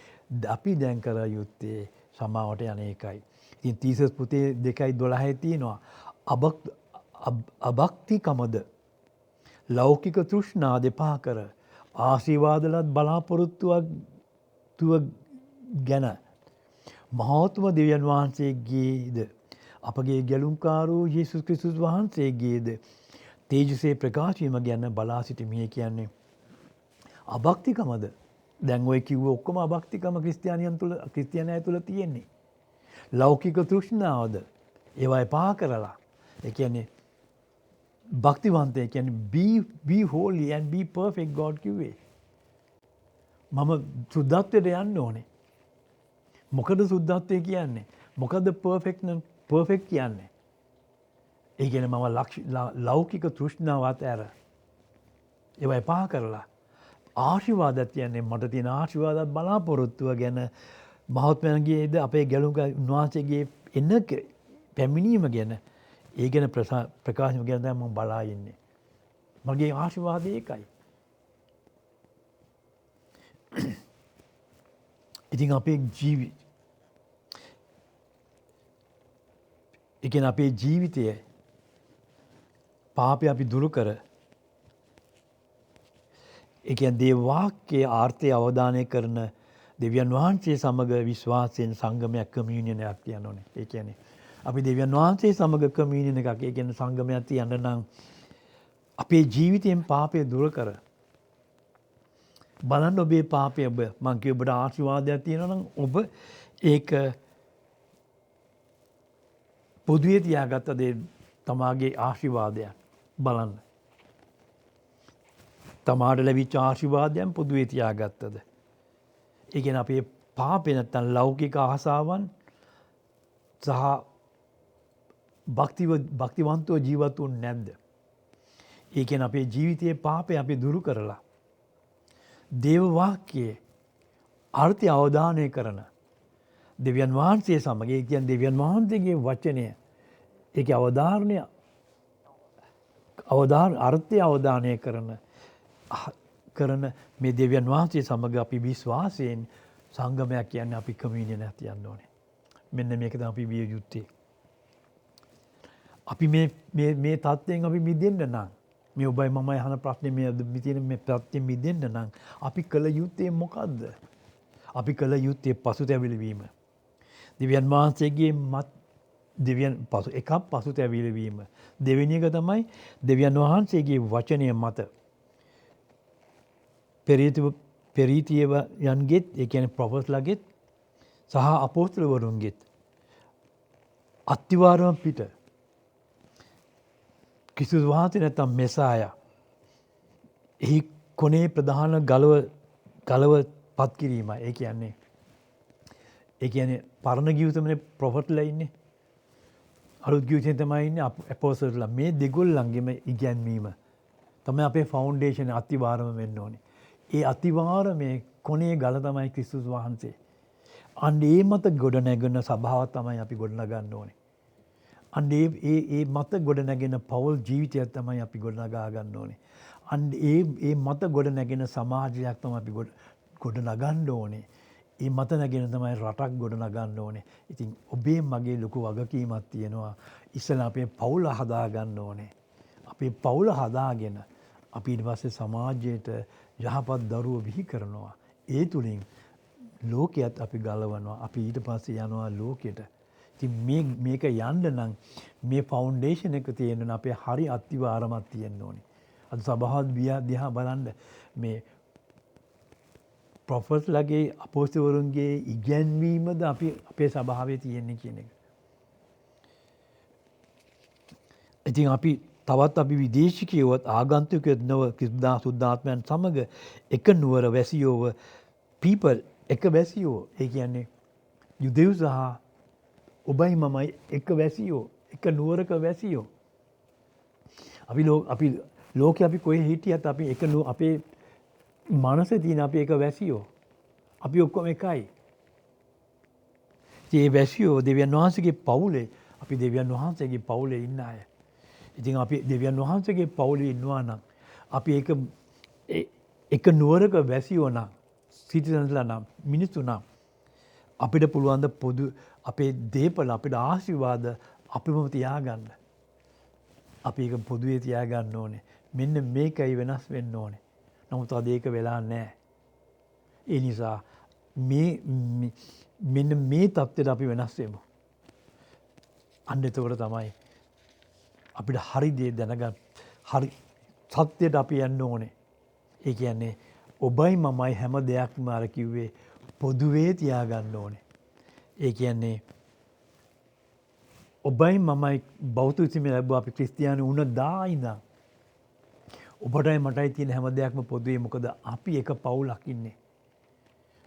අපි දැන් කර යුත්තේ සමාවට යන එකයි. ඉතින් තීසස් පුතේ 2:12 තියෙනවා. අභක්තිකමද ලෞකික තෘෂ්ණා දෙපා කර ආශීර්වාදලත් බලාපොරොත්තුව ගැන මහෞතුම දෙවියන් වහන්සේගේද අපගේ ගැලුම්කාරෝ යේසුස් ක්‍රිස්තුස් වහන්සේගේද තේජසේ ප්‍රකාශ වීම ගැන බලා සිටීමේ කියන්නේ අභක්තිකමද? දැන් ඔය කිව්ව ඔක්කොම අභක්තිකම ක්‍රිස්තියානිය තුල තියෙන්නේ. ලෞකික තෘෂ්ණාවද ඒවා එපා කරලා. ඒ කියන්නේ භක්තිවන්තය කියන්නේ be holy and be perfect God කිව්වේ. මම සුද්ධත්වයට යන්න ඕනේ. මොකද සුද්ධත්වය කියන්නේ? මොකද perfect කියන්නේ? ඒ කියන්නේ මම ලෞකික තෘෂ්ණාව අතහැර ඒවා එපා කරලා ආශිර්වාදයක් කියන්නේ මට තියෙන ආශිර්වාදات බලාපොරොත්තුව ගැන මහත්මයන්ගේද අපේ ගැලුම් උන්වහන්සේගේ එන පැමිණීම ගැන ඒ ගැන ප්‍රකාශ ගැන තමයි මම බලා ඉන්නේ. මගේ ආශිර්වාදය ඒකයි. ඉතින් අපේ අපේ ජීවිතය පාපය අපි දුරු කර ඒ කියන්නේ දේ වාක්‍යයේ ආර්ථය අවධානය කරන දෙවියන් වහන්සේ සමග විශ්වාසයෙන් සංගමයක් කමියුනියන් එකක් තියන්න ඕනේ. ඒ කියන්නේ අපි දෙවියන් වහන්සේ සමග කමියුනියන් එකක් ඒ කියන්නේ සංගමයක් තියන්න නම් අපේ ජීවිතයෙන් පාපය දුරු කර බලන්න ඔබේ පාපය මං කිය ඔබට ආශිර්වාදයක් තියෙනවා නම් ඔබ ඒක පොදුවේ තියාගත්ත දේ තමාගේ ආශිර්වාදයක් බලන්න. තමාට ලැබිච්ච ආශිර්වාදයන් පොදුවේ තියාගත්තද? ඒ කියන්නේ අපේ පාපේ නැත්තම් ලෞකික ආසාවන් සහ භක්තිවන්තව ජීවත් වුනේ නැද්ද? ඒ කියන්නේ අපේ ජීවිතයේ පාපේ අපි දුරු කරලා දේව වාක්‍යයේ අර්ථය අවධානය කරන දෙවියන් වහන්සේ සමග ඒ කියන්නේ දෙවියන් වහන්සේගේ වචනය ඒකේ අර්ථය අවධානය කරන මේ දෙවියන් වහන්සේ සමග අපි විශ්වාසයෙන් සංගමයක් කියන්නේ අපි කමියුනියන් එකක් තියන්න ඕනේ. මෙන්න මේක තමයි අපි විය යුත්තේ. අපි මේ තත්ත්වයෙන් අපි මිදෙන්න නම් මේ ඔබයි මමයි අහන ප්‍රශ්නේ මේ තියෙන මේ තත්ත්වයෙන් මිදෙන්න නම් අපි කළ යුත්තේ මොකද්ද? අපි කළ යුත්තේ පසුතැවිලි වීම. දෙවියන් වහන්සේගේ පසුතැවිලි වීම. දෙවෙනි එක තමයි දෙවියන් වහන්සේගේ වචනය මත පෙරීතියන්ගෙත් ඒ කියන්නේ ප්‍රොෆෙට්ලාගෙත් සහ අපෝස්තලවරුන්ගෙත් අත්තිවාරම් පිට ක්‍රිස්තුස් වහන්සේ නැත්නම් මෙසායා එහි කොනේ ප්‍රධාන ගලව පත් කිරීමයි. ඒ කියන්නේ පරණ ගිවිසුමේ ප්‍රොෆෙට්ලා ඉන්නේ. අලුත් ගිවිසුමේ තමයි ඉන්නේ අපෝස්තලලා. මේ දෙගොල්ලන්ගේම ඉගැන්වීම තමයි අපේ ෆවුන්ඩේෂන් අත්තිවාරම වෙන්න ඕනේ. ඒ අතිවාරමේ කොනේ ගල තමයි ක්‍රිස්තුස් වහන්සේ. අන්න ඒ මත ගොඩ නැගෙන සභාවක් තමයි අපි ගොඩනගන්න ඕනේ. අන්න ඒ මත ගොඩ නැගෙන පෞල් ජීවිතයක් තමයි අපි ගොඩනගා ගන්න ඕනේ. අන්න ඒ මත ගොඩ නැගෙන සමාජයක් තමයි අපි ගොඩ නගන්න ඕනේ. ඒ මත නැගෙන තමයි රටක් ගොඩ නගන්න ඕනේ. ඉතින් ඔබේ මගේ ලොකු වගකීමක් තියෙනවා. ඉස්සෙල්ලා අපේ පවුල හදා ගන්න ඕනේ. අපේ පවුල හදාගෙන අපි ඊට පස්සේ සමාජයට යහපත් දරුවෝ බිහි කරනවා. ඒ තුලින් ලෝකයට අපි ගලවනවා. අපි ඊට පස්සේ යනවා ලෝකෙට. ඉතින් මේක යන්න නම් මේ ෆවුන්ඩේෂන් එක තියෙන්න නම් අපේ හරි අත්තිවාරමක් තියෙන්න ඕනේ. අද සභාවත් දිහා බලන්න මේ ප්‍රොෆෙට්ලාගේ අපෝස්තලවරුන්ගේ ඉගැන්වීමද අපේ සභාවේ තියෙන්නේ කියන එක. ඉතින් තවත් අපි විදේශිකයෝවත් ආගන්තුකයෝත් නොව සුද්ධාත්මයන් සමග එක නුවර වැසියෝව people එක වැසියෝ. ඒ කියන්නේ යුදෙව් සහ ඔබයි මමයි එක වැසියෝ, එක නුවරක වැසියෝ. අපි ලෝකේ අපි කොහේ හිටියත් අපි අපේ මනසේ තියෙන අපි එක වැසියෝ. අපි ඔක්කොම එකයි. ඒ වැසියෝ දෙවියන් වහන්සේගේ පවුලේ අපි දෙවියන් වහන්සේගේ පවුලේ ඉන්න අය. ඉතින් අපි දෙවියන් වහන්සේගේ පවුලේ ඉන්නවා නම් අපි එක නුවරක වැසියෝ නම් සිටිසන්ස්ලා නම් මිනිස්සු නම් අපිට පුළුවන් ද පොදු අපේ දේපල අපේ ආශිර්වාද අපිම තියාගන්න. අපි ඒක පොදුවේ තියාගන්න ඕනේ. මෙන්න මේකයි වෙනස් වෙන්න ඕනේ. නමුත් අද ඒක වෙලා නැහැ. ඒ නිසා මෙන්න මේ தත්ත්වයට අපි වෙනස් වෙමු. අන්න එතකොට තමයි අපිට හරි දේ දැනගන්න හරි සත්‍යයට අපි යන්න ඕනේ. ඒ කියන්නේ ඔබයි මමයි හැම දෙයක්ම අර කිව්වේ පොදුවේ තියාගන්න ඕනේ. ඒ කියන්නේ ඔබයි මමයි බෞද්ධ උත්සවය ලැබුවා අපි ක්‍රිස්තියානි වුණ දා ඉඳන් ඔබටයි මටයි තියෙන හැම දෙයක්ම පොදුවේ. මොකද අපි එක පවුලක් ඉන්නේ.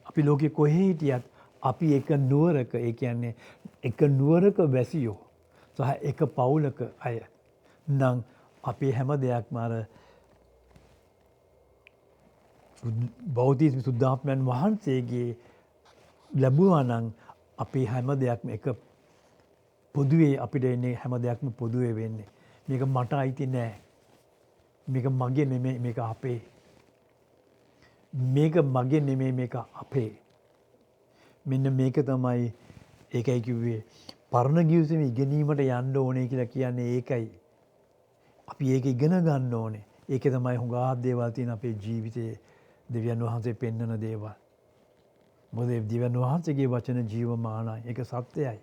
අපි ලෝකේ කොහේ හිටියත් අපි එක නුවරක ඒ කියන්නේ එක නුවරක වැසියෝ සහ එක පවුලක අය නම් අපේ හැම දෙයක්ම අර බෞද්ධ සුද්ධාත්මයන් වහන්සේගේ ලැබුවා නම් අපේ හැම දෙයක්ම එක පොදුවේ අපිට එන්නේ හැම දෙයක්ම පොදුවේ වෙන්නේ. මේක මට අයිති නෑ. මේක මගේ නෙමෙයි මේක අපේ. මේක මගේ නෙමෙයි මේක අපේ. මෙන්න මේක තමයි ඒකයි කිව්වේ පරණ ගිවිසුමේ ඉගෙනීමට යන්න ඕනේ කියලා කියන්නේ ඒකයි. අපි ඒක ඉගෙන ගන්න ඕනේ. ඒකේ තමයි හුඟා දේවල් තියෙන අපේ ජීවිතයේ දෙවියන් වහන්සේ පෙන්වන දේවල්. මොකද දෙවියන් වහන්සේගේ වචන ජීවමානයි. ඒක සත්‍යයි.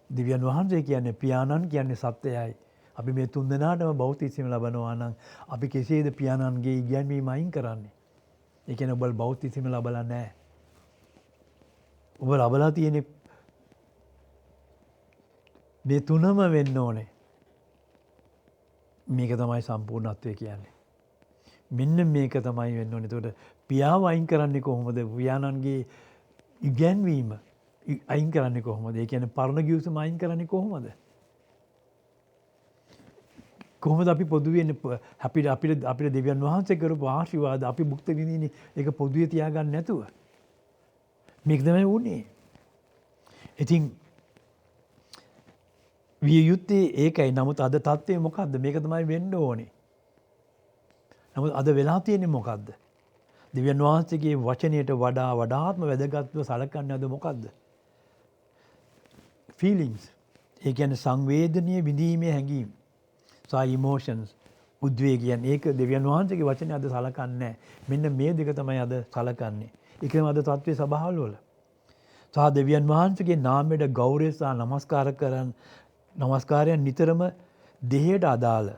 දෙවියන් වහන්සේ කියන්නේ පියාණන් කියන්නේ සත්‍යයි. අපි මේ තුන් දෙනාටම බෞද්ධිසම ලබනවා නම් අපි කෙසේද පියාණන්ගේ ඉගැන්වීම අයින් කරන්නේ? ඒ කියන්නේ ඔබ බෞද්ධිසම ලබලා නැහැ. ඔබ ලබලා තියෙන්නේ මේ තුනම වෙන්න ඕනේ. මේක තමයි සම්පූර්ණත්වය කියන්නේ. මෙන්න මේක තමයි වෙන්න ඕනේ. එතකොට පියාව අයින් කරන්නේ කොහොමද? පියාණන්ගේ ඉගැන්වීම අයින් කරන්නේ කොහොමද? ඒ කියන්නේ පරණ ගිවිසුම අයින් කරන්නේ කොහොමද? කොහොමද අපි පොදුවේ අපිට දෙවියන් වහන්සේ කරපු ආශිර්වාද අපි භුක්ත විඳින්නේ ඒක පොදුවේ තියාගන්න නැතුව. මේක තමයි වුනේ. ඉතින් විය යුත්තේ ඒකයි. නමුත් අද තත්ත්වය මොකද්ද? මේක තමයි වෙන්න ඕනේ. නමුත් අද වෙලා තියෙන්නේ මොකද්ද? දෙවියන් වහන්සේගේ වචනයට වඩාත්ම වැදගත්ව සලකන්නේ අද මොකද්ද? feelings. ඒ කියන්නේ සංවේදනීය විඳීමේ හැඟීම් සහ ඉමෝෂන්ස් උද්වේගයන් ඒක දෙවියන් වහන්සේගේ වචනේ අද සලකන්නේ නැහැ. මෙන්න මේ දෙක තමයි අද සලකන්නේ. ඒකම අද තත්ත්වයේ සබහාවල වල. සහ දෙවියන් වහන්සේගේ නාමයට ගෞරවය සහ නමස්කාර කරන් නමස්කාරයන් නිතරම දෙහයට අදාළ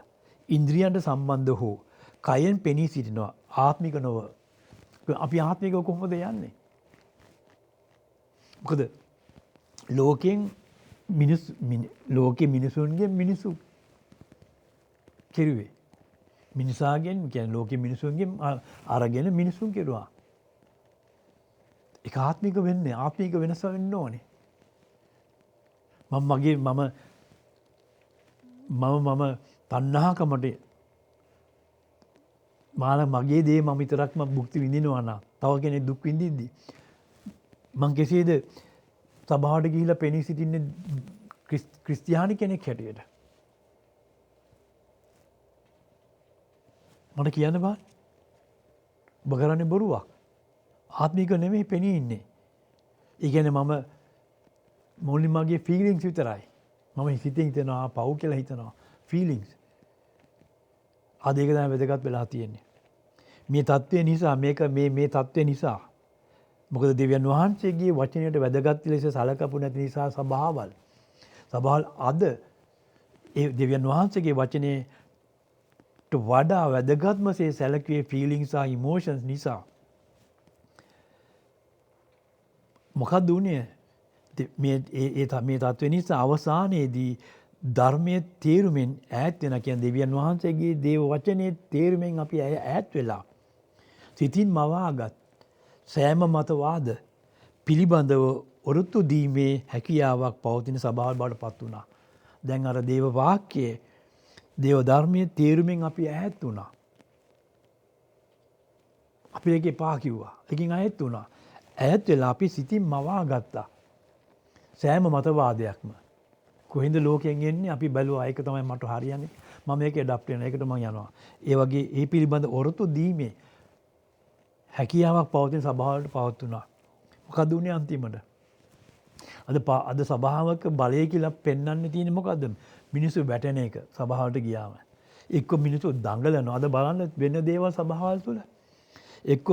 ඉන්ද්‍රියන්ට සම්බන්ධ හෝ කයෙන් පෙනී සිටිනවා ආත්මික නොව. අපි ආත්මිකව කොහොමද යන්නේ? මොකද ලෝකේ මිනිසුන්ගේ මිනිසු කෙරුවේ. මිනිසාගෙන් කියන්නේ ලෝකේ මිනිසුන්ගෙන් අරගෙන මිනිසුන් කෙරුවා. ඒක ආත්මික වෙන්නේ ආත්මික වෙනස වෙන්න ඕනේ. මම තණ්හාකමට මගේ දේ මම විතරක්ම භුක්ති විඳිනවා නම් තව කෙනෙක් දුක් විඳිද්දී මං කෙසේද සභාවට ගිහිලා පෙනී සිටින්නේ ක්‍රිස්තියානි කෙනෙක් හැටියට? මට කියන්න බෑ. ඔබ කරන්නේ බොරුවක්. ආත්මික නෙමෙයි පෙනී ඉන්නේ. ඒ කියන්නේ මම මොනින් මගේ ෆීලිංස් විතරයි. මම හිතනවා පව් කියලා හිතනවා. ෆීලිංස්. අද ඒක තමයි වැදගත් වෙලා තියෙන්නේ. මේ தත්ත්වය නිසා මේ தත්ත්වය නිසා මොකද දෙවියන් වහන්සේගේ වචනයට වැදගත් ලෙස සලකපු නැති නිසා සබාවල් අද ඒ දෙවියන් වහන්සේගේ වචනේට වඩා වැදගත්මසේ සැලකුවේ ෆීලිංස් සහ ඉමෝෂන්ස් නිසා මොකක්ද උනේ මේ තත්ත්වය නිසා අවසානයේදී ධර්මයේ තේරුමෙන් ඈත් වෙන කියන දෙවියන් වහන්සේගේ දේව වචනේ තේරුමෙන් අපි ඈත් වෙලා සිතින් මවාගත් සෑම මතවාද පිළිබඳව ඔරොත්තු දීමේ හැකියාවක් පවතින සභාව බවට පත් වුණා. දැන් අර දේව වාක්‍යයේ දේව ධර්මයේ තේරුමෙන් අපි ඈත් වුණා. අපි ඒක එපා කිව්වා. ඒකෙන් ඈත් වුණා. ඈත් වෙලා අපි සිතින් මවා ගත්තා. සෑම මතවාදයක්ම කොහෙන්ද ලෝකයෙන් එන්නේ අපි බැලුවා ඒක තමයි මට හරියන්නේ. මම මේක ඇඩප්ට් වෙනවා. ඒකට මම යනවා. ඒ වගේ ඒ පිළිබඳ ඔරොත්තු දීමේ හැකියාවක් පවතින සභාවලට පවත්ුණා. මොකද උනේ අන්තිමට? අද සභාවක බලය කියලා පෙන්වන්නේ තියෙන්නේ මොකද්ද? මිනිස්සු වැටෙන එක සභාවලට ගියාම. එක්ක මිනිස්සු දඟලනවා. අද බලන්න වෙන දේවල් සභාවල් තුල. එක්ක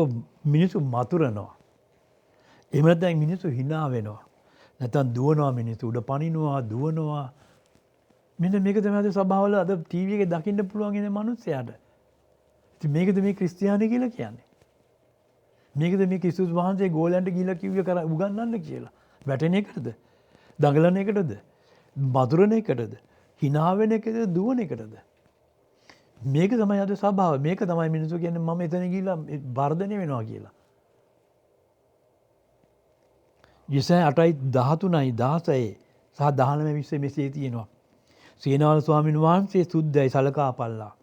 මිනිස්සු මතුරනවා. එහෙම නැත්නම් මිනිස්සු hina වෙනවා. නැත්නම් දුවනවා මිනිස්සු උඩ පනිනවා දුවනවා. මෙන්න මේක තමයි අද සභාවල අද ටීවී එකේ දකින්න පුළුවන් ඉන්නේ මිනිස්සයාට. ඉතින් මේකද මේ ක්‍රිස්තියානි කියලා කියන්නේ? මේකද මේ ක්‍රිස්තුස් වහන්සේ ගෝලයන්ට ගිහිල්ලා කිව්වේ උගන්වන්න කියලා. වැටෙන එකටද? දඟලන එකටද? මధుරන එකටද? hina වෙන එකටද? දුවන එකටද? මේක තමයි අද සභාව. මේක තමයි මිනිස්සු කියන්නේ මම එතන ගිහිල්ලා වර්ධනය වෙනවා කියලා. යෙසාය 8:13යි 16 සහ 19 මෙසේ තියෙනවා. සේනාවල ස්වාමීන් වහන්සේ සුද්ධයි සලකාපල්ලා.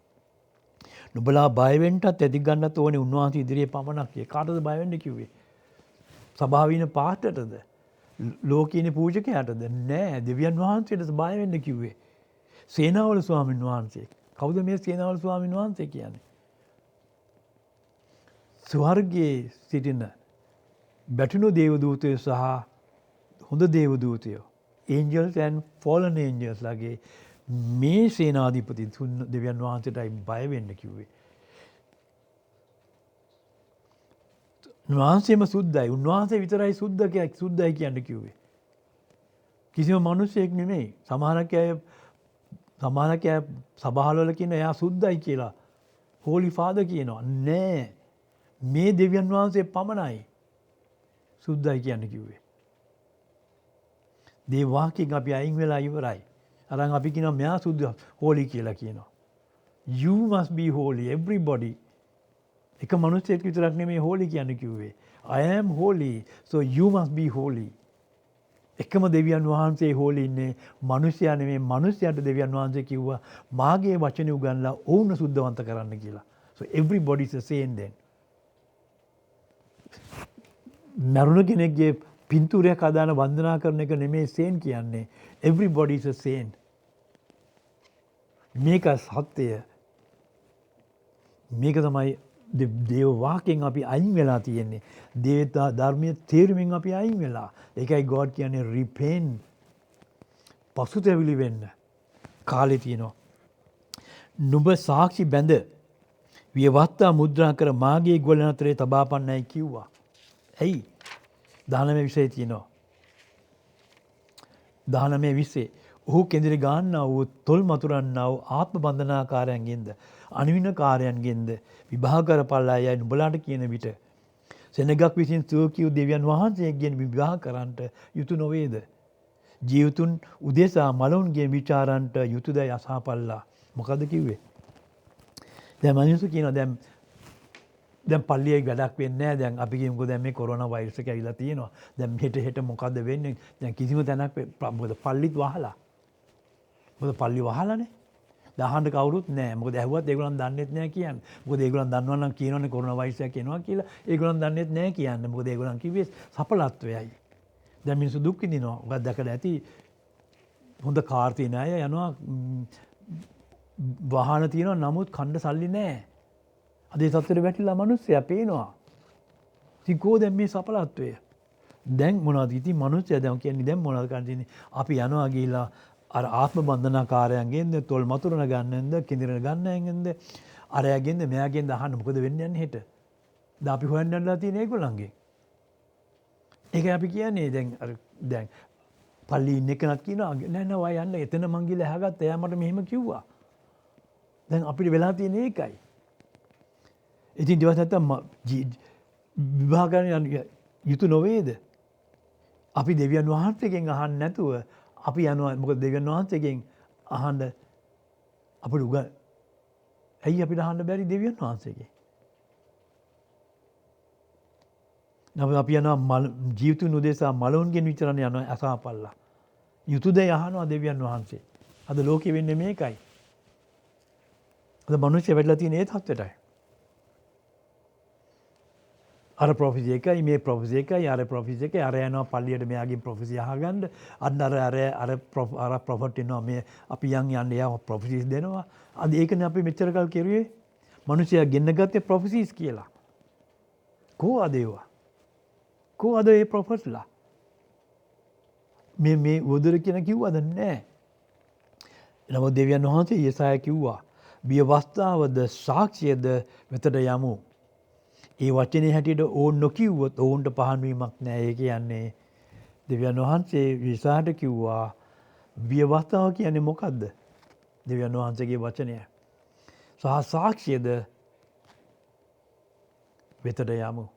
නුඹලා බය වෙන්නත් ඇති ගන්නත් ඕනේ උන්වහන්සේ ඉදිරියේ පමණක්. ඒ කාටද බය වෙන්න කිව්වේ? සභාවේ ඉන්න පාස්ටර්ටද? ලෝකේ ඉන්න පූජකයාටද? නෑ, දෙවියන් වහන්සේටද බය වෙන්න කිව්වේ. සේනාවල ස්වාමීන් වහන්සේ. කවුද මේ සේනාවල ස්වාමීන් වහන්සේ කියන්නේ? ස්වර්ගයේ සිටින බැටුණු දේවදූතයෝ සහ හොඳ දේවදූතයෝ angels and fallen angels ලගේ මේ සේනාධිපති දෙවියන් වහන්සේටයි බය වෙන්න කිව්වේ. උන්වහන්සේම සුද්ධයි. උන්වහන්සේ විතරයි සුද්ධයි කියන්න කිව්වේ. කිසිම මිනිසෙක් නෙමෙයි. සමහරක් අය සභාවල කියන එයා සුද්ධයි කියලා. හෝලි ෆාදර් කියනවා. නෑ. මේ දෙවියන් වහන්සේ පමණයි සුද්ධයි කියන්න කිව්වේ. දේ වාක්‍යයෙන් අපි අයින් වෙලා ඉවරයි. අරන් අපි කියනවා මෙයා සුද්ධ හෝලි කියලා කියනවා. You must be holy everybody. එක මිනිසෙක් විතරක් නෙමෙයි හෝලි කියන්නේ කිව්වේ. I am holy so you must be holy. එකම දෙවියන් වහන්සේ හෝලි ඉන්නේ මිනිසයා නෙමෙයි. මිනිසයාට දෙවියන් වහන්සේ කිව්වා මාගේ වචනේ උගන්ලා ඔවුන් සුද්ධවන්ත කරන්න කියලා. So everybody is the same then. මරුණ කෙනෙක්ගේ පින්තූරයක් අදාන වන්දනා කරන එක නෙමෙයි සේන් කියන්නේ. Everybody is a saint. මේක සත්‍යය. මේක තමයි දේව වාක්‍යයෙන් අපි අයින් වෙලා තියෙන්නේ. දේව ධර්මයේ තේරුමින් අපි අයින් වෙලා. ඒකයි God කියන්නේ repent. පසුතැවිලි වෙන්න කාලේ තියෙනවා. නුඹ සාක්ෂි බැඳ විවත්තා මුද්‍රා කර මාගේ ගොල්ල අතරේ තබාපන්නයි කිව්වා. ඇයි? 19:20 තියෙනවා. 19:20 ඔහු කෙඳිරි ගන්නා වූ තොල් මතුරන්නා වූ ආත්ම බන්ධනාකාරයන්ගෙන්ද අනිවිනකාරයන්ගෙන්ද විභාග කරපල්ලා යයි නුඹලාට කියන විට සෙනගක් විසින් සුවකීව දෙවියන් වහන්සේගෙන් විභාග කරන්නට යුතු නොවේද? ජීවතුන් උදෙසා මලවුන්ගේ විචාරන්ට යුතුයදයි අසහපල්ලා. මොකද කිව්වේ? දැන් මිනිස්සු කියනවා දැන් පල්ලියේ වැඩක් වෙන්නේ නැහැ. දැන් අපි කියමුකෝ දැන් මේ කොරෝනා වෛරස් එක ඇවිල්ලා තියෙනවා. දැන් හෙට මොකද්ද වෙන්නේ? දැන් කිසිම තැනක් මොකද පල්ලිත් වහලා. මොකද පල්ලි වහලානේ. දහන්න කවුරුත් නැහැ. මොකද ඇහුවත් ඒගොල්ලන් දන්නෙත් නැහැ කියන්නේ. මොකද ඒගොල්ලන් දන්නවා නම් කියනවනේ කොරෝනා වෛරස් එක එනවා කියලා. ඒගොල්ලන් දන්නෙත් නැහැ කියන්නේ. මොකද ඒගොල්ලන් කිව්වේ සපලත්වයයි. දැන් මිනිස්සු දුක් විඳිනවා. ඔබ දැකලා ඇති හොඳ කාර් තියෙන අය යනවා වාහන තියෙනවා නමුත් කණ්ඩ සල්ලි නැහැ. අද ඒ තත්ත්වෙට වැටිලා මිනිස්සයා පේනවා. ඉතින් කොහොද මේ සපලත්වය? දැන් මොනවද ඉතින් මිනිස්සයා දැන් කියන්නේ දැන් මොනවද කරන්නේ? අපි යනවා ගිහිලා අර ආත්ම බන්ධනාකාරයන්ගෙන්ද තොල් මතුරන ගන්නෙන්ද කිඳිරන ගන්නයෙන්ද අරයාගෙන්ද මෙයාගෙන්ද අහන්න මොකද වෙන්නේ යන්නේ හෙට? දැන් අපි හොයන්න යනවා තියෙන ඒගොල්ලන්ගේ. ඒක අපි කියන්නේ දැන් පල්ලි ඉන්න කෙනත් කියනවා නෑ නෑ ඔයා යන්න එතන මං ගිහලා අහගත්තා. එයා මට මෙහෙම කිව්වා. දැන් අපිට වෙලා තියෙන ඒකයි. ඉතින් ඊට පස්සේ නැත්තම් විභාගයන් යුතු නොවේද? අපි දෙවියන් වහන්සේගෙන් අහන්න නැතුව අපි යනවා. මොකද දෙවියන් වහන්සේගෙන් අහන්න අපිට ඇයි අපිට අහන්න බැරි දෙවියන් වහන්සේගෙන්? නමුත් අපි යනවා ජීවිතුන් උදෙසා මලවුන්ගෙන් විතරන යනවා අසහපල්ලා. යුතුයදයි අහනවා දෙවියන් වහන්සේ. අද ලෝකෙ වෙන්නේ මේකයි. අද මිනිස්සු වෙట్లా තියෙන ඒ තත්ත්වයටයි. අර ප්‍රොෆෙසි එකයි මේ ප්‍රොෆෙසි එකයි අර ප්‍රොෆෙසි එකයි අර යනවා පල්ලියට මෙයාගෙන් ප්‍රොෆෙසි අහගන්න අන්න අර ප්‍රොෆට් ඉන්නවා මේ අපි යන්නේ යා ප්‍රොෆෙසිස් දෙනවා. අද ඒකනේ අපි මෙච්චර කල් කෙරුවේ. මිනිස්සයා ගෙන්න ගත්තේ ප්‍රොෆෙසිස් කියලා. කොහොමද ඒවා? කොහොමද ඒ ප්‍රොෆෙට්ලා? මේ වදුර කියන කිව්වද නැහැ. නමුත් දෙවියන් වහන්සේ යෙසායා කිව්වා බියවස්තාවද සාක්ෂියද වෙතට යමු. ඒ වචනේ හැටියට ඕන් නොකිව්වොත් ඕන්ට පහන් වීමක් නැහැ. ඒ කියන්නේ දෙවියන් වහන්සේ යෙසායාට කිව්වා බියවස්තාව කියන්නේ මොකද්ද? දෙවියන් වහන්සේගේ වචනය. සහ සාක්ෂියද වෙතට යමු.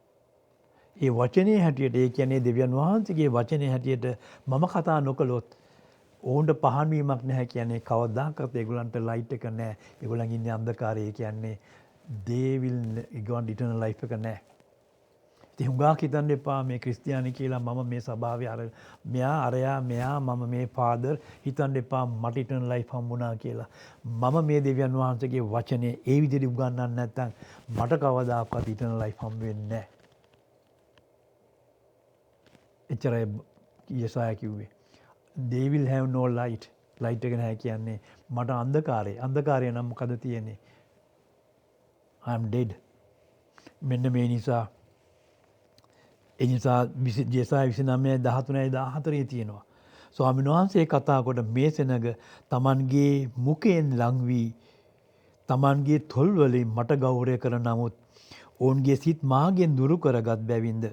ඒ වචනේ හැටියට ඒ කියන්නේ දෙවියන් වහන්සේගේ වචනේ හැටියට මම කතා නොකළොත් ඕන්ට පහන් වීමක් නැහැ කියන්නේ කවදාකවත් ඒගොල්ලන්ට ලයිට් එක නැහැ. ඒගොල්ලන් ඉන්නේ අන්ධකාරයේ. කියන්නේ they will go eternal life එක නැහැ. ඉතින් හුඟක් හිතන්න එපා මේ ක්‍රිස්තියානි කියලා මම මේ සභාවේ අර මෙයා අරයා මෙයා මම මේ ෆාදර් හිතන්න එපා මට eternal life හම්බුණා කියලා. මම මේ දෙවියන් වහන්සේගේ වචනේ ඒ විදිහට උගන්වන්න නැත්නම් මට කවදාකවත් eternal life හම්බ වෙන්නේ නැහැ. එච්චරයි යෙසායා කිව්වේ. They will have no light. light එක නැහැ කියන්නේ මට අන්ධකාරය. අන්ධකාරය නම් මොකද තියෙන්නේ? I am dead. මෙන්න මේ නිසා යෙසායා 29:13-14 තියෙනවා. ස්වාමීන් වහන්සේ කතා කොට මේ සෙනග Tamanගේ මුඛයෙන් ලං වී Tamanගේ තොල් වලින් මට ගෞරවය කරන නමුත් ඔවුන්ගේ සිත් මාගෙන් දුරු කරගත් බැවින්ද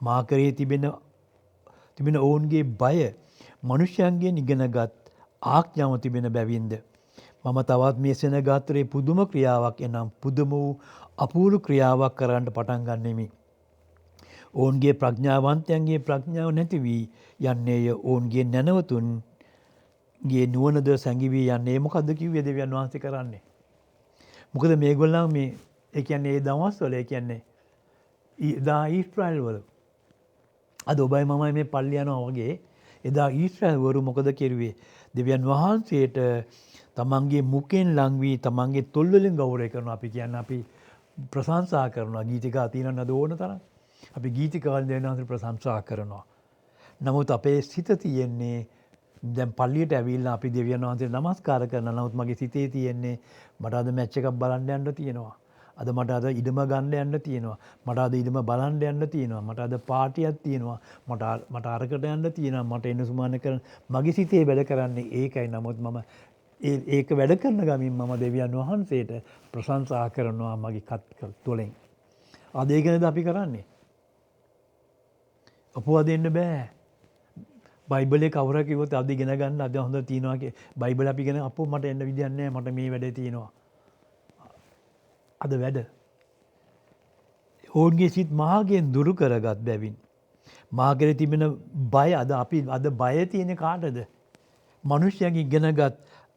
මා කරේ තිබෙන ඔවුන්ගේ බය මනුෂ්‍යයන්ගෙන් ඉගෙනගත් ආඥාව තිබෙන බැවින්ද මම තවත් මේ සෙනගාත්‍රයේ පුදුම ක්‍රියාවක් එනම් පුදුම වූ අපූර්ව ක්‍රියාවක් කරන්න පටන් ගන්නෙමි. ඔවුන්ගේ ප්‍රඥාවන්තයන්ගේ ප්‍රඥාව නැති වී යන්නේය. ඔවුන්ගේ නැනවතුන්ගේ නුවණද සැඟවී යන්නේ. මොකද්ද කිව්වේ දෙවියන් වහන්සේ කරන්නේ? මොකද මේගොල්ලන් මේ ඒ කියන්නේ ඒ දවස්වල ඒ කියන්නේ එදා ඊශ්‍රායල් වල අද ඔබයි මමයි මේ පල්ලි යනවා වගේ එදා ඊශ්‍රායල් වරු මොකද කෙරුවේ? දෙවියන් වහන්සේට තමන්ගේ මුඛෙන් ලං වී තමන්ගේ තොල් වලින් ගෞරවය කරනවා. අපි කියන්නේ අපි ප්‍රශංසා කරනවා. ගීතිකා තියෙනවා නේද ඕන තරම්. අපි ගීතිකාවල් දෙවියන් වහන්සේට ප්‍රශංසා කරනවා. නමුත් අපේ සිත තියෙන්නේ දැන් පල්ලියට ඇවිල්ලා අපි දෙවියන් වහන්සේට නමස්කාර කරනවා. නමුත් මගේ සිතේ තියෙන්නේ මට අද මැච් එකක් බලන්න යන්න තියෙනවා. අද මට අද ඉඩම ගන්න යන්න තියෙනවා. මට අද ඉඩම බලන්න යන්න තියෙනවා. මට අද පාටියක් තියෙනවා. මට අරකට යන්න තියෙනවා. මට එන්න සුමාන කරන මගේ සිතේ වැඩ කරන්නේ ඒකයි. නමුත් මම ඒක වැඩ කරන ගමින් මම දෙවියන් වහන්සේට ප්‍රශංසා කරනවා මගේ කත් තුළින්. අද ඒක නේද අපි කරන්නේ. අපුවා දෙන්න බෑ. බයිබලේ කවුරු කිව්වොත් අද ඉගෙන ගන්න අද හොඳ තියනවා කිය. බයිබල අපි ඉගෙන අපෝ මට එන්න විදියක් නැහැ. මට මේ වැඩේ තියෙනවා. අද වැඩ. ඔවුන්ගේ සිත් මාගෙන් දුරු කරගත් බැවින්. මාගේ තිබෙන බය අද අපි අද බය තියෙන කාටද? මිනිස්යාගෙන් ඉගෙනගත්